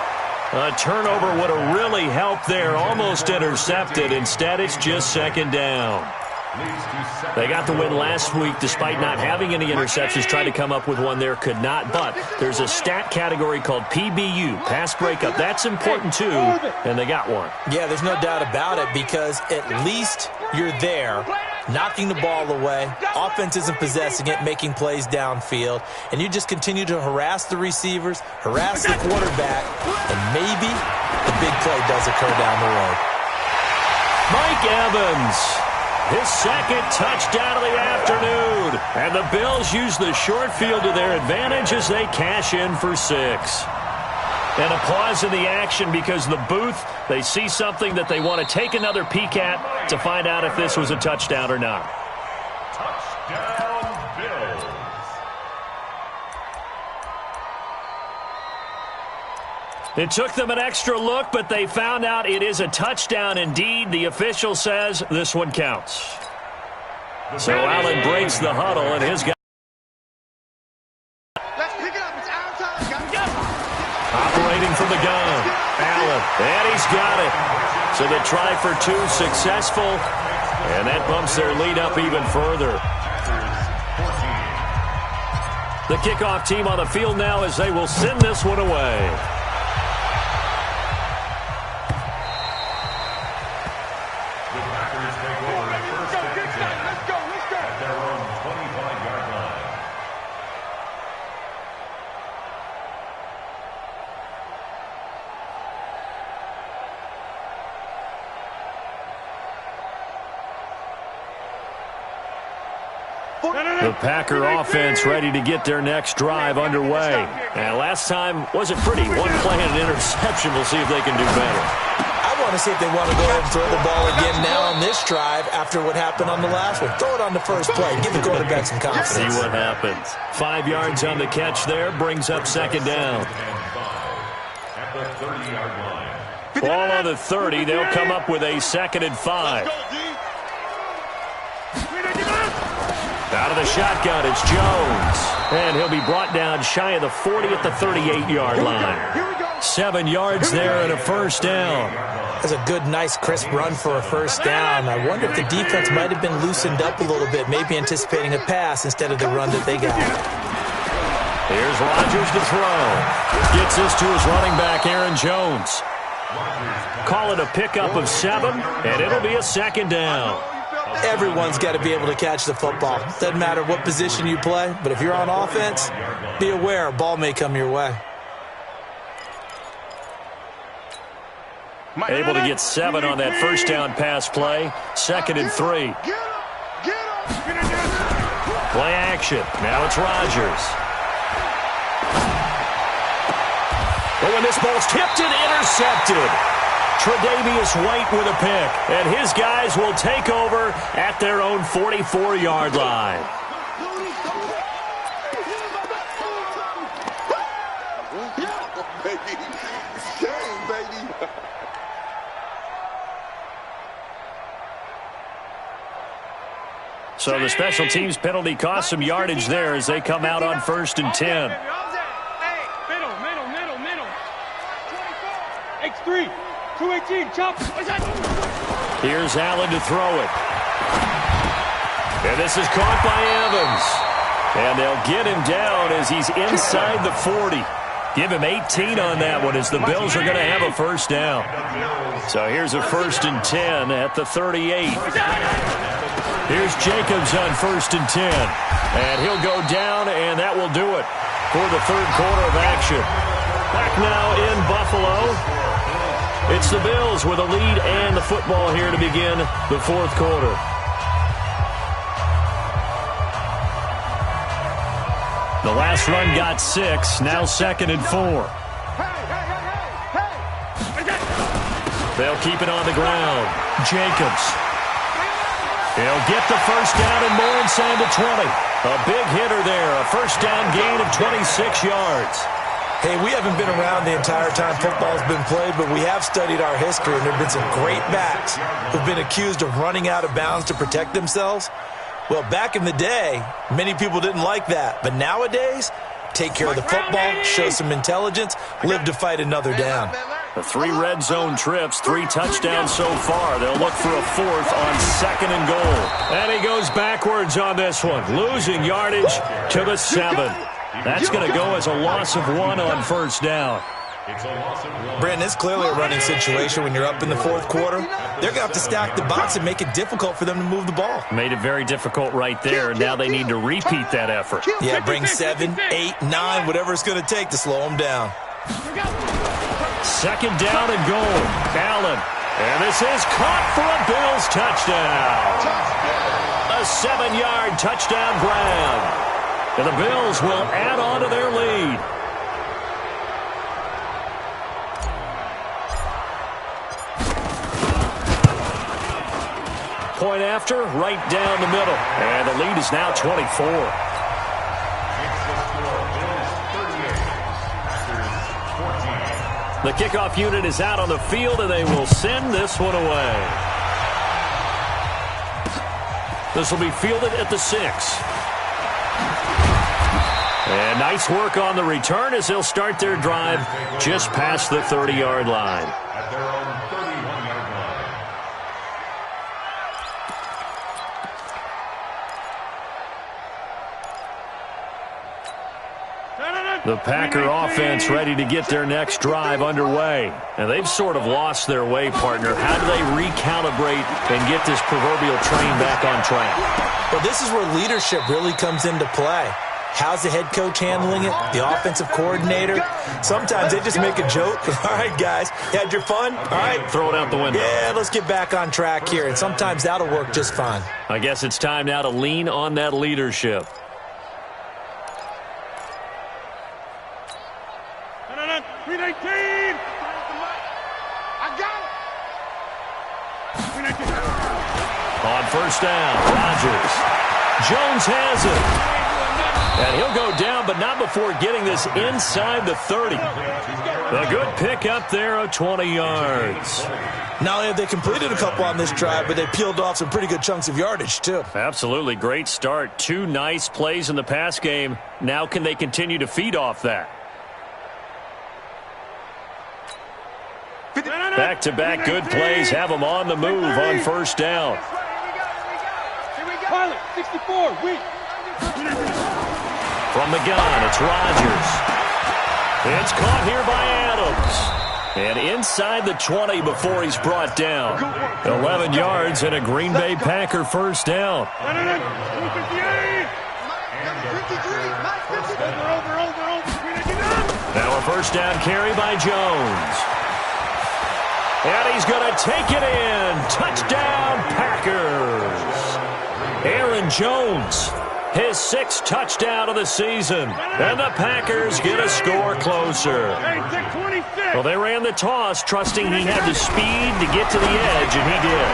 A turnover would have really helped there. Almost intercepted. Instead, it's just 2nd down. They got the win last week despite not having any interceptions. Tried to come up with one there, could not. But there's a stat category called PBU, pass breakup. That's important too, and they got one. Yeah, there's no doubt about it because at least you're there knocking the ball away. Offense isn't possessing it, making plays downfield. And you just continue to harass the receivers, harass the quarterback, and maybe the big play does occur down the road. Mike Evans, his second touchdown of the afternoon. And the Bills use the short field to their advantage as they cash in for 6. And a pause in the action because the booth, they see something that they want to take another peek at to find out if this was a touchdown or not. Touchdown, Bills. It took them an extra look, but they found out it is a touchdown indeed. The official says this one counts. So Allen breaks the huddle, and his guy. Let's pick it up. It's our time. Go. Operating from the gun, Allen, and he's got it. So the try for 2 successful, and that bumps their lead up even further. The kickoff team on the field now as they will send this one away. The Packers take over first and 10 at their own 25-yard line. The Packer offense ready to get their next drive underway. And last time wasn't pretty. One play and an interception. We'll see if they can do better. I want to see if they want to go ahead and throw the ball again now on this drive after what happened on the last one. Throw it on the first play. Give the quarterback some confidence. See what happens. 5 yards on the catch there. Brings up second down. At the 30-yard line. Ball on the 30. They'll come up with a 2nd and 5. Out of the shotgun, it's Jones. And he'll be brought down shy of the 40 at the 38-yard line. 7 yards there and a first down. That's a good, nice, crisp run for a first down. I wonder if the defense might have been loosened up a little bit, maybe anticipating a pass instead of the run that they got. Here's Rodgers to throw. Gets this to his running back, Aaron Jones. Call it a pickup of 7, and it'll be a 2nd down. Everyone's got to be able to catch the football. Doesn't matter what position you play, but if you're on offense, be aware a ball may come your way. Able to get 7 on that first down pass play. 2nd and 3. Play action. Now it's Rodgers. Oh, and this ball's tipped and intercepted. Tre'Davious White with a pick, and his guys will take over at their own 44-yard line. So the special teams penalty cost some yardage there as they come out on 1st and 10. Middle. X3. 218, chop. Here's Allen to throw it. And this is caught by Evans. And they'll get him down as he's inside the 40. Give him 18 on that one as the Bills are going to have a first down. So here's a 1st and 10 at the 38. Here's Jacobs on 1st and 10. And he'll go down, and that will do it for the 3rd quarter of action. Back now in Buffalo. It's the Bills with a lead and the football here to begin the 4th quarter. The last run got 6, now 2nd and 4. They'll keep it on the ground. Jacobs. He'll get the first down and more inside the 20. A big hitter there, a first down gain of 26 yards. Hey, we haven't been around the entire time football's been played, but we have studied our history, and there have been some great backs who've been accused of running out of bounds to protect themselves. Well, back in the day, many people didn't like that. But nowadays, take care of the football, show some intelligence, live to fight another down. The 3 red zone trips, 3 touchdowns so far. They'll look for a 4th on 2nd and goal. And he goes backwards on this one, losing yardage to the 7. That's going to go as a loss of 1 on first down. It's a loss of 1. Brandon, it's clearly a running situation when you're up in the fourth quarter. They're going to have to stack the box and make it difficult for them to move the ball. Made it very difficult right there. Now they need to repeat that effort. Yeah, bring 7, 8, 9, whatever it's going to take to slow them down. Second down and goal. Allen. And this is caught for a Bills touchdown. A 7-yard touchdown grab. And the Bills will add on to their lead. Point after, right down the middle. And the lead is now 24. The kickoff unit is out on the field, and they will send this one away. This will be fielded at the 6. And nice work on the return as they'll start their drive just past the 30-yard line. At their own 31-yard line. The Packer offense ready to get their next drive underway. And they've sort of lost their way, partner. How do they recalibrate and get this proverbial train back on track? Well, this is where leadership really comes into play. How's the head coach handling it? The offensive coordinator? Sometimes they just make a joke. All right, guys, you had your fun? All right. Throw it out the window. Yeah, let's get back on track here. And sometimes that'll work just fine. I guess it's time now to lean on that leadership. On first down, Rodgers. Jones has it. And he'll go down, but not before getting this inside the 30. A good pick up there of 20 yards. Not only have they completed a couple on this drive, but they peeled off some pretty good chunks of yardage, too. Absolutely. Great start. 2 nice plays in the pass game. Now can they continue to feed off that? Back-to-back good plays have them on the move on first down. Pilot, 64, weak. From the gun, it's Rodgers. It's caught here by Adams. And inside the 20 before he's brought down. 11 yards and a Green Bay Packer first down. Now a first down carry by Jones. And he's going to take it in. Touchdown, Packers. Aaron Jones, his 6th touchdown of the season. And the Packers get a score closer. Well, they ran the toss, trusting he had the speed to get to the edge, and he did.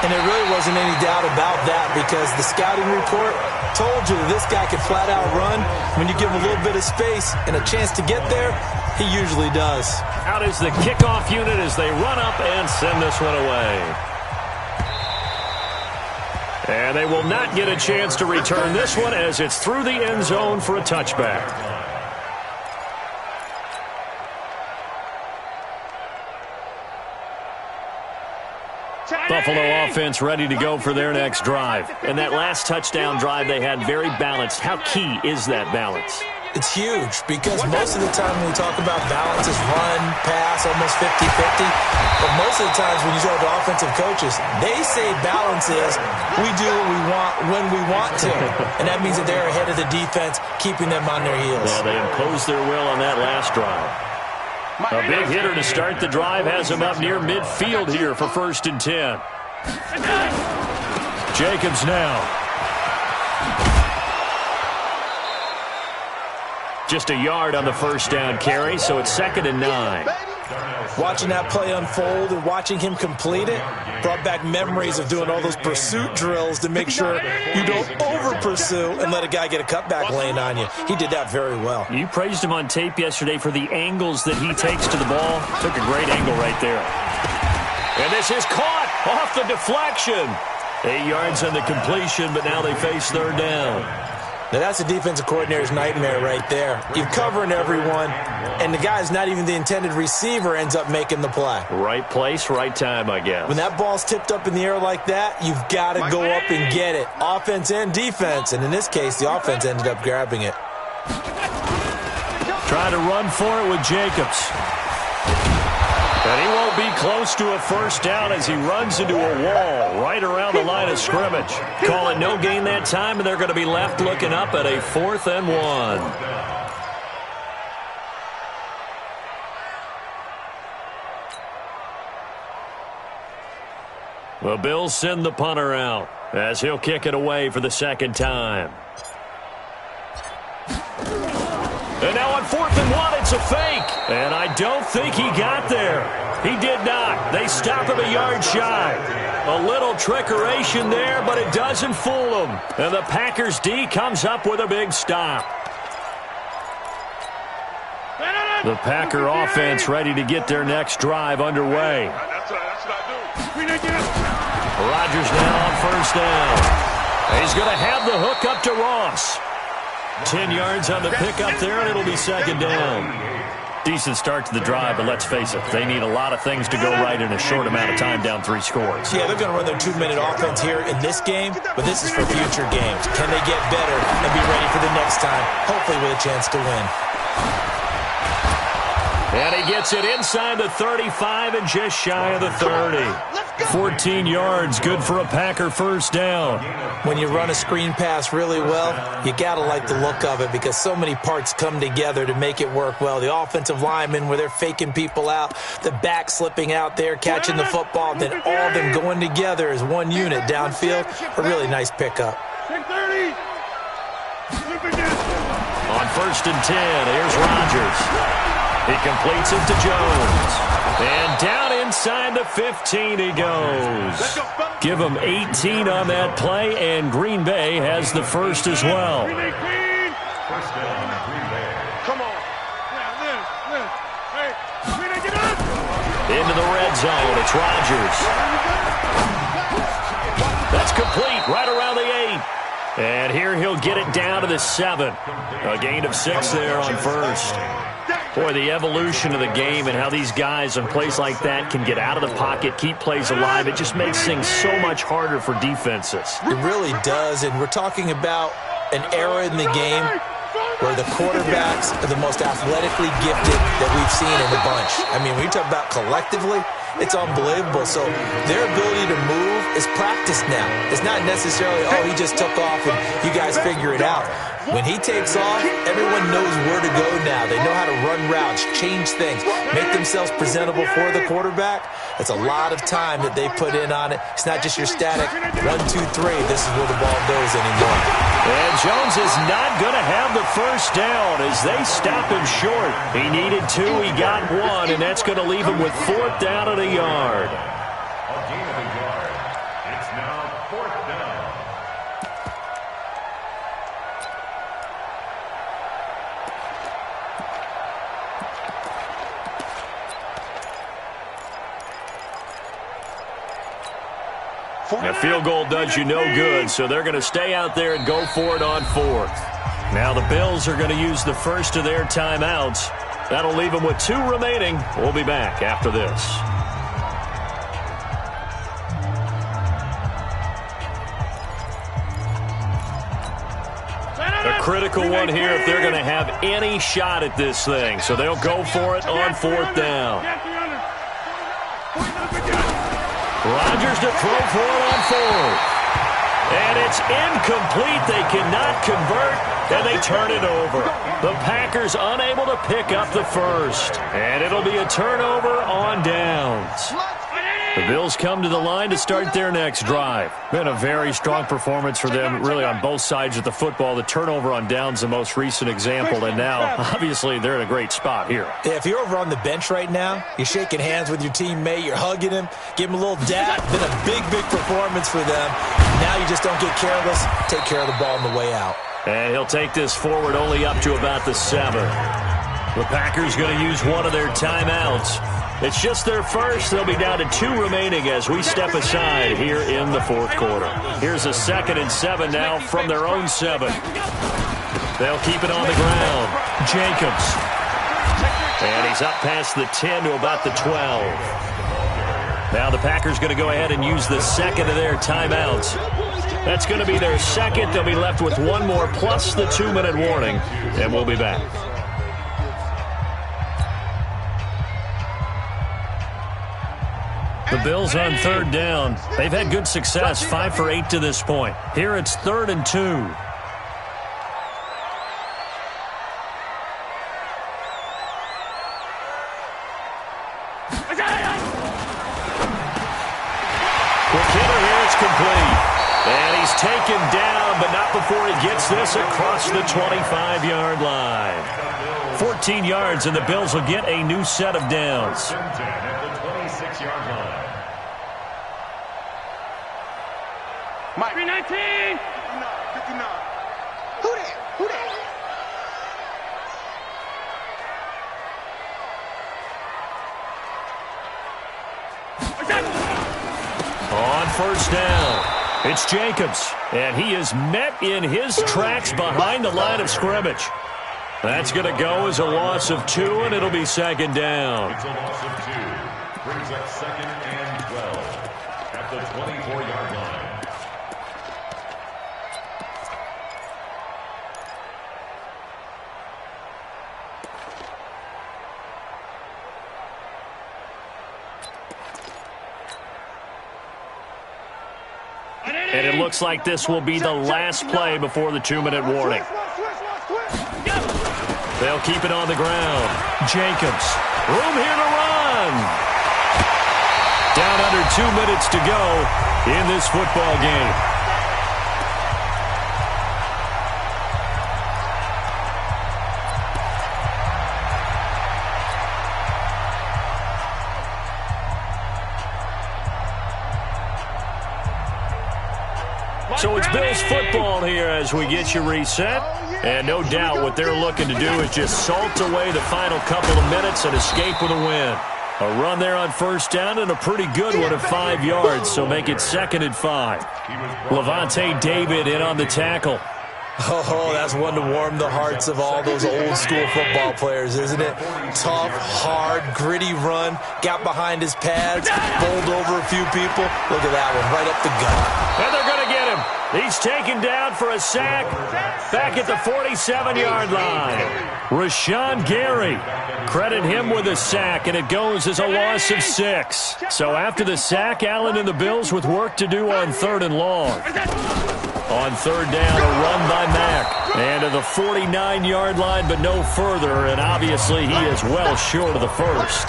And there really wasn't any doubt about that because the scouting report told you that this guy could flat out run. When you give him a little bit of space and a chance to get there, he usually does. Out is the kickoff unit as they run up and send this one away. And they will not get a chance to return this one as it's through the end zone for a touchback. Buffalo offense ready to go for their next drive. And that last touchdown drive they had very balanced. How key is that balance? It's huge because most of the time when we talk about balance is run, pass, almost 50-50. But most of the times when you talk to offensive coaches, they say balance is we do what we want when we want to. And that means that they're ahead of the defense, keeping them on their heels. Yeah, they imposed their will on that last drive. A big hitter to start the drive has him up near midfield here for 1st and 10. Jacobs now. Just a yard on the first down carry, so it's 2nd and 9. Watching that play unfold and watching him complete it brought back memories of doing all those pursuit drills to make sure you don't over-pursue and let a guy get a cutback lane on you. He did that very well. You praised him on tape yesterday for the angles that he takes to the ball. Took a great angle right there. And this is caught off the deflection. 8 yards on the completion, but now they face 3rd down. Now, that's a defensive coordinator's nightmare right there. You're covering everyone, and the guy's not even the intended receiver ends up making the play. Right place, right time, I guess. When that ball's tipped up in the air like that, you've got to go up and get it. Offense and defense, and in this case, the offense ended up grabbing it. Trying to run for it with Jacobs. And he won't be close to a first down as he runs into a wall right around the line of scrimmage. Call it no gain that time, and they're going to be left looking up at a 4th and 1. The Bills send the punter out as he'll kick it away for the second time. And now on 4th and 1, it's a fake. And I don't think he got there. He did not. They stop him a yard shy. A little trickeration there, but it doesn't fool him. And the Packers D comes up with a big stop. The Packer offense ready to get their next drive underway. Rodgers now on first down. He's going to have the hook up to Ross. 10 yards on the pickup there, and it'll be second down. Decent start to the drive, but let's face it, they need a lot of things to go right in a short amount of time, down 3 scores. Yeah, they're going to run their 2-minute offense here in this game, but this is for future games. Can they get better and be ready for the next time, hopefully with a chance to win? And he gets it inside the 35 and just shy of the 30. 14 yards, good for a Packer first down. When you run a screen pass really well, you got to like the look of it because so many parts come together to make it work well. The offensive linemen where they're faking people out, the back slipping out there, catching the football, then all of them going together as one unit downfield. A really nice pickup. On 1st and 10, here's Rodgers. He completes it to Jones. And down inside the 15 he goes. Give him 18 on that play, and Green Bay has the first as well. First down, Green Bay. Come on. Into the red zone, it's Rodgers. That's complete, right around the 8. And here he'll get it down to the 7. A gain of 6 there on first. Boy, the evolution of the game and how these guys on plays like that can get out of the pocket, keep plays alive, it just makes things so much harder for defenses. It really does, and we're talking about an era in the game where the quarterbacks are the most athletically gifted that we've seen in a bunch. I mean, when you talk about collectively, it's unbelievable. So their ability to move is practiced now. It's not necessarily, oh, he just took off and you guys figure it out. When he takes off, everyone knows where to go now. They know how to run routes, change things, make themselves presentable for the quarterback. It's a lot of time that they put in on it. It's not just your static 1, 2, 3. This is where the ball goes anymore. And Jones is not going to have the first down as they stop him short. He needed 2, he got 1, and that's going to leave him with 4th down and a yard. A gain of a yard. It's now 4th down. A field goal does you no good, so they're going to stay out there and go for it on 4th. Now the Bills are going to use the first of their timeouts. That'll leave them with 2 remaining. We'll be back after this. A critical one here if they're going to have any shot at this thing. So they'll go for it on 4th down. Rodgers to throw for it on 4th. And it's incomplete. They cannot convert, and they turn it over. The Packers unable to pick up the first. And it'll be a turnover on downs. The Bills come to the line to start their next drive. Been a very strong performance for them, really on both sides of the football. The turnover on downs, the most recent example, and now, obviously, they're in a great spot here. Yeah, if you're over on the bench right now, you're shaking hands with your teammate, you're hugging him, give him a little dap. Been a big, big performance for them. Now you just don't get careless. Take care of the ball on the way out. And he'll take this forward only up to about the 7. The Packers going to use one of their timeouts. It's just their first. They'll be down to 2 remaining as we step aside here in the 4th quarter. Here's a 2nd and 7 now from their own 7. They'll keep it on the ground. Jacobs. And he's up past the 10 to about the 12. Now the Packers going to go ahead and use the 2nd of their timeouts. That's going to be their 2nd. They'll be left with 1 more plus the 2-minute warning. And we'll be back. The Bills on third down. They've had good success, 5 for 8 to this point. Here it's 3rd and 2. Quick hitter here, it's complete. And he's taken down, but not before he gets this across the 25-yard line. 14 yards, and the Bills will get a new set of downs. At the 26-yard line. Mike. 319. 59. Who that? Who that? On first down, it's Jacobs, and he is met in his tracks behind the line of scrimmage. That's going to go as a loss of 2, and it'll be 2nd down. It's a loss of 2. Brings up 2nd and 12 at the 24-yard line. And it looks like this will be the last play before the 2-minute warning. They'll keep it on the ground. Jacobs, room here to run. Down under 2 minutes to go in this football game. So it's Bills football here as we get you reset. And no doubt what they're looking to do is just salt away the final couple of minutes and escape with a win. A run there on first down and a pretty good one of 5 yards, so make it 2nd and 5. Levante David in on the tackle. Oh, that's one to warm the hearts of all those old school football players, isn't it? Tough, hard, gritty run, got behind his pads, bowled over a few people. Look at that one, right up the gut. And they're going to get him. He's taken down for a sack back at the 47-yard line. Rashawn Gary, credit him with a sack, and it goes as a loss of 6. So after the sack, Allen and the Bills with work to do on 3rd and long. On 3rd down, a run by Mack. And to the 49-yard line, but no further, and obviously he is well short of the first.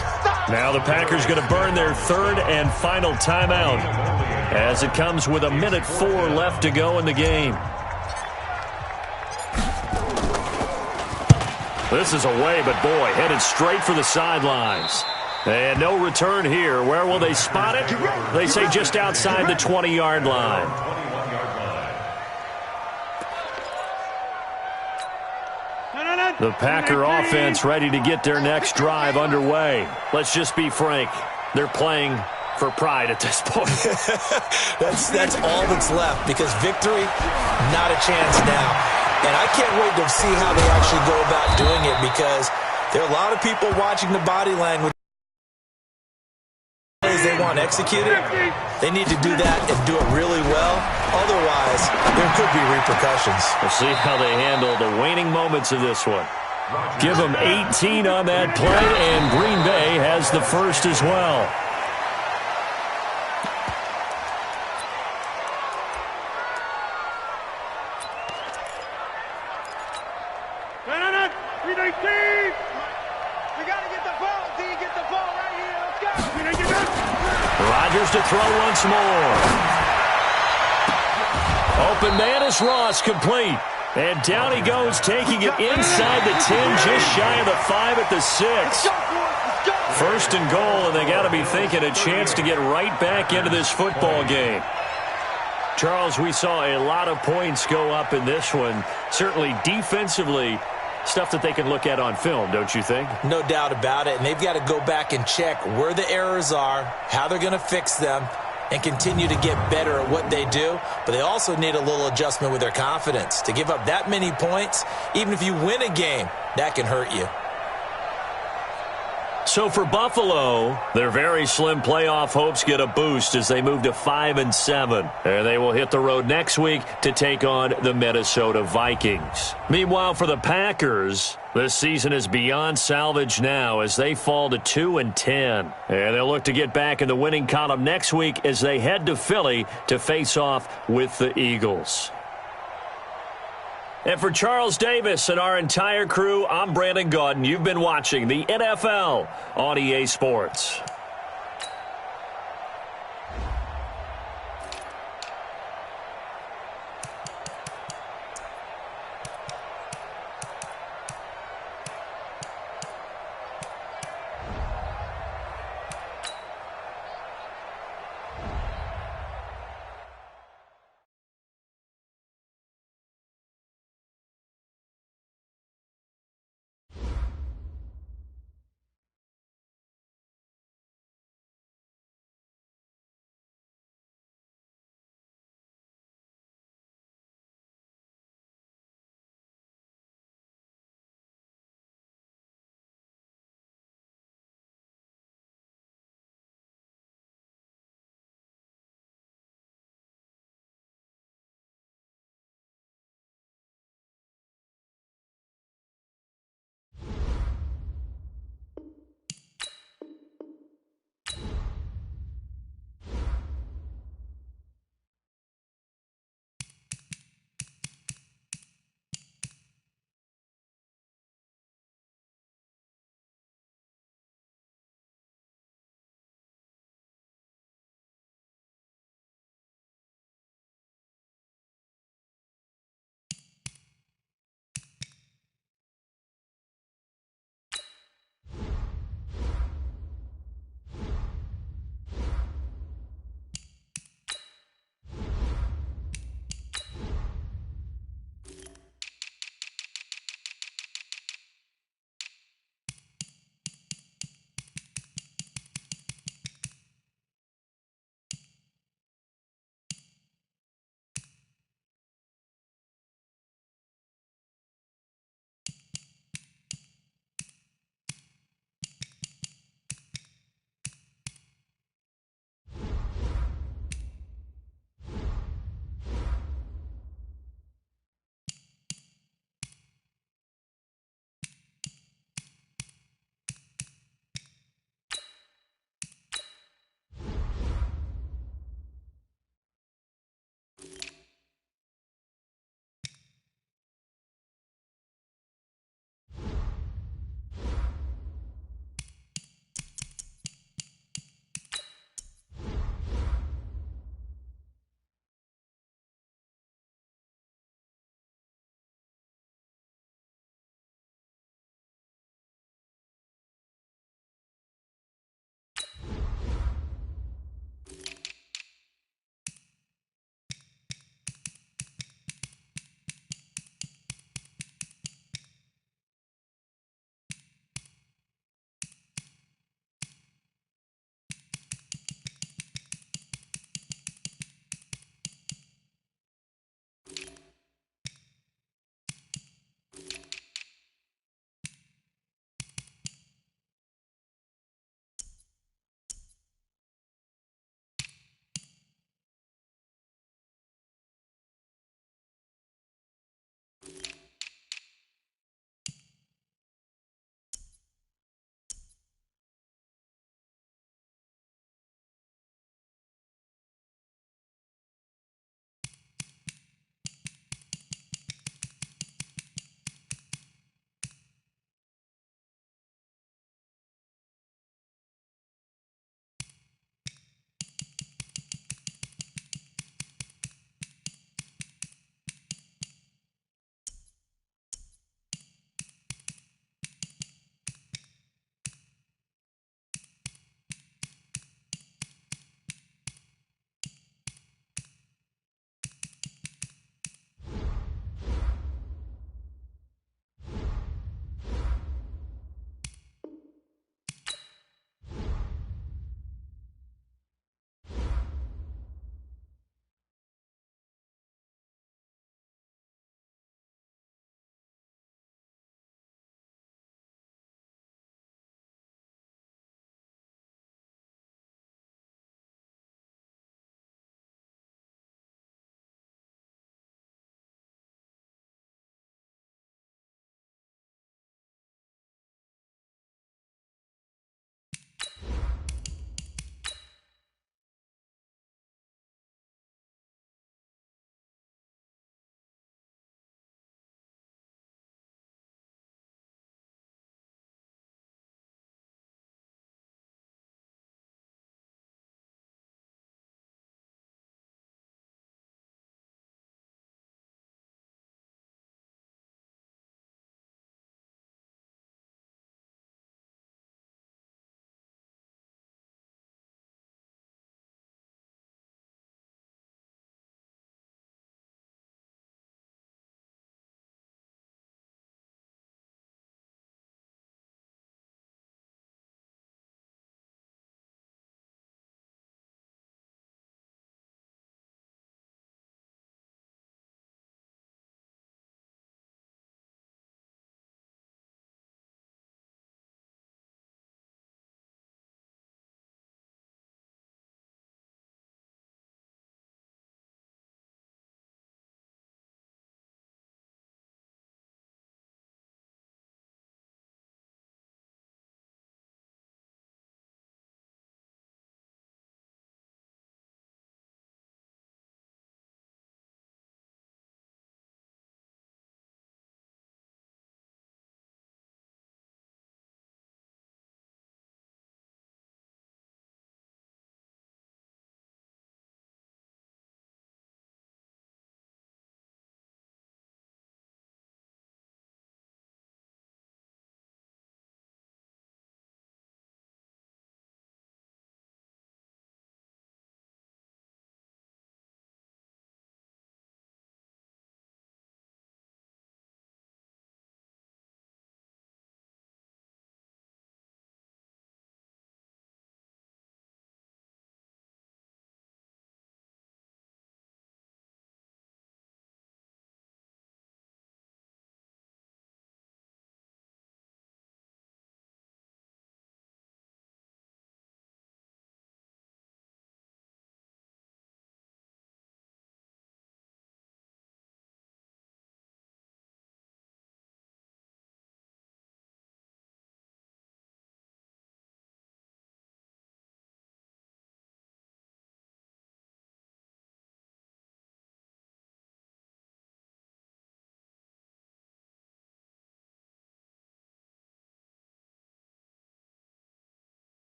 Now the Packers going to burn their 3rd and final timeout as it comes with 1:04 left to go in the game. This is away, but boy, headed straight for the sidelines. And no return here. Where will they spot it? They say just outside the 20-yard line. The Packer offense ready to get their next drive underway. Let's just be frank. They're playing for pride at this point. That's all that's left, because victory, not a chance now. And I can't wait to see how they actually go about doing it, because there are a lot of people watching the body language. They want executed. They need to do that and do it really well. Otherwise, there could be repercussions. We'll see how they handle the waning moments of this one. Give them 18 on that play, and Green Bay has the first as well. Rodgers to throw once more. Open man is Ross, complete. And down he goes, taking it inside the 10, just shy of the 5 at the 6. First and goal, and they got to be thinking a chance to get right back into this football game. Charles, we saw a lot of points go up in this one. Certainly defensively, stuff that they can look at on film, don't you think? No doubt about it, and they've got to go back and check where the errors are, how they're going to fix them, and continue to get better at what they do. But they also need a little adjustment with their confidence. To give up that many points, even if you win a game, that can hurt you. So for Buffalo, their very slim playoff hopes get a boost as they move to 5-7. And they will hit the road next week to take on the Minnesota Vikings. Meanwhile, for the Packers, This season is beyond salvage now as they fall to 2-10. And they'll look to get back in the winning column next week as they head to Philly to face off with the Eagles. And for Charles Davis and our entire crew, I'm Brandon Gaudin. You've been watching the NFL on EA Sports.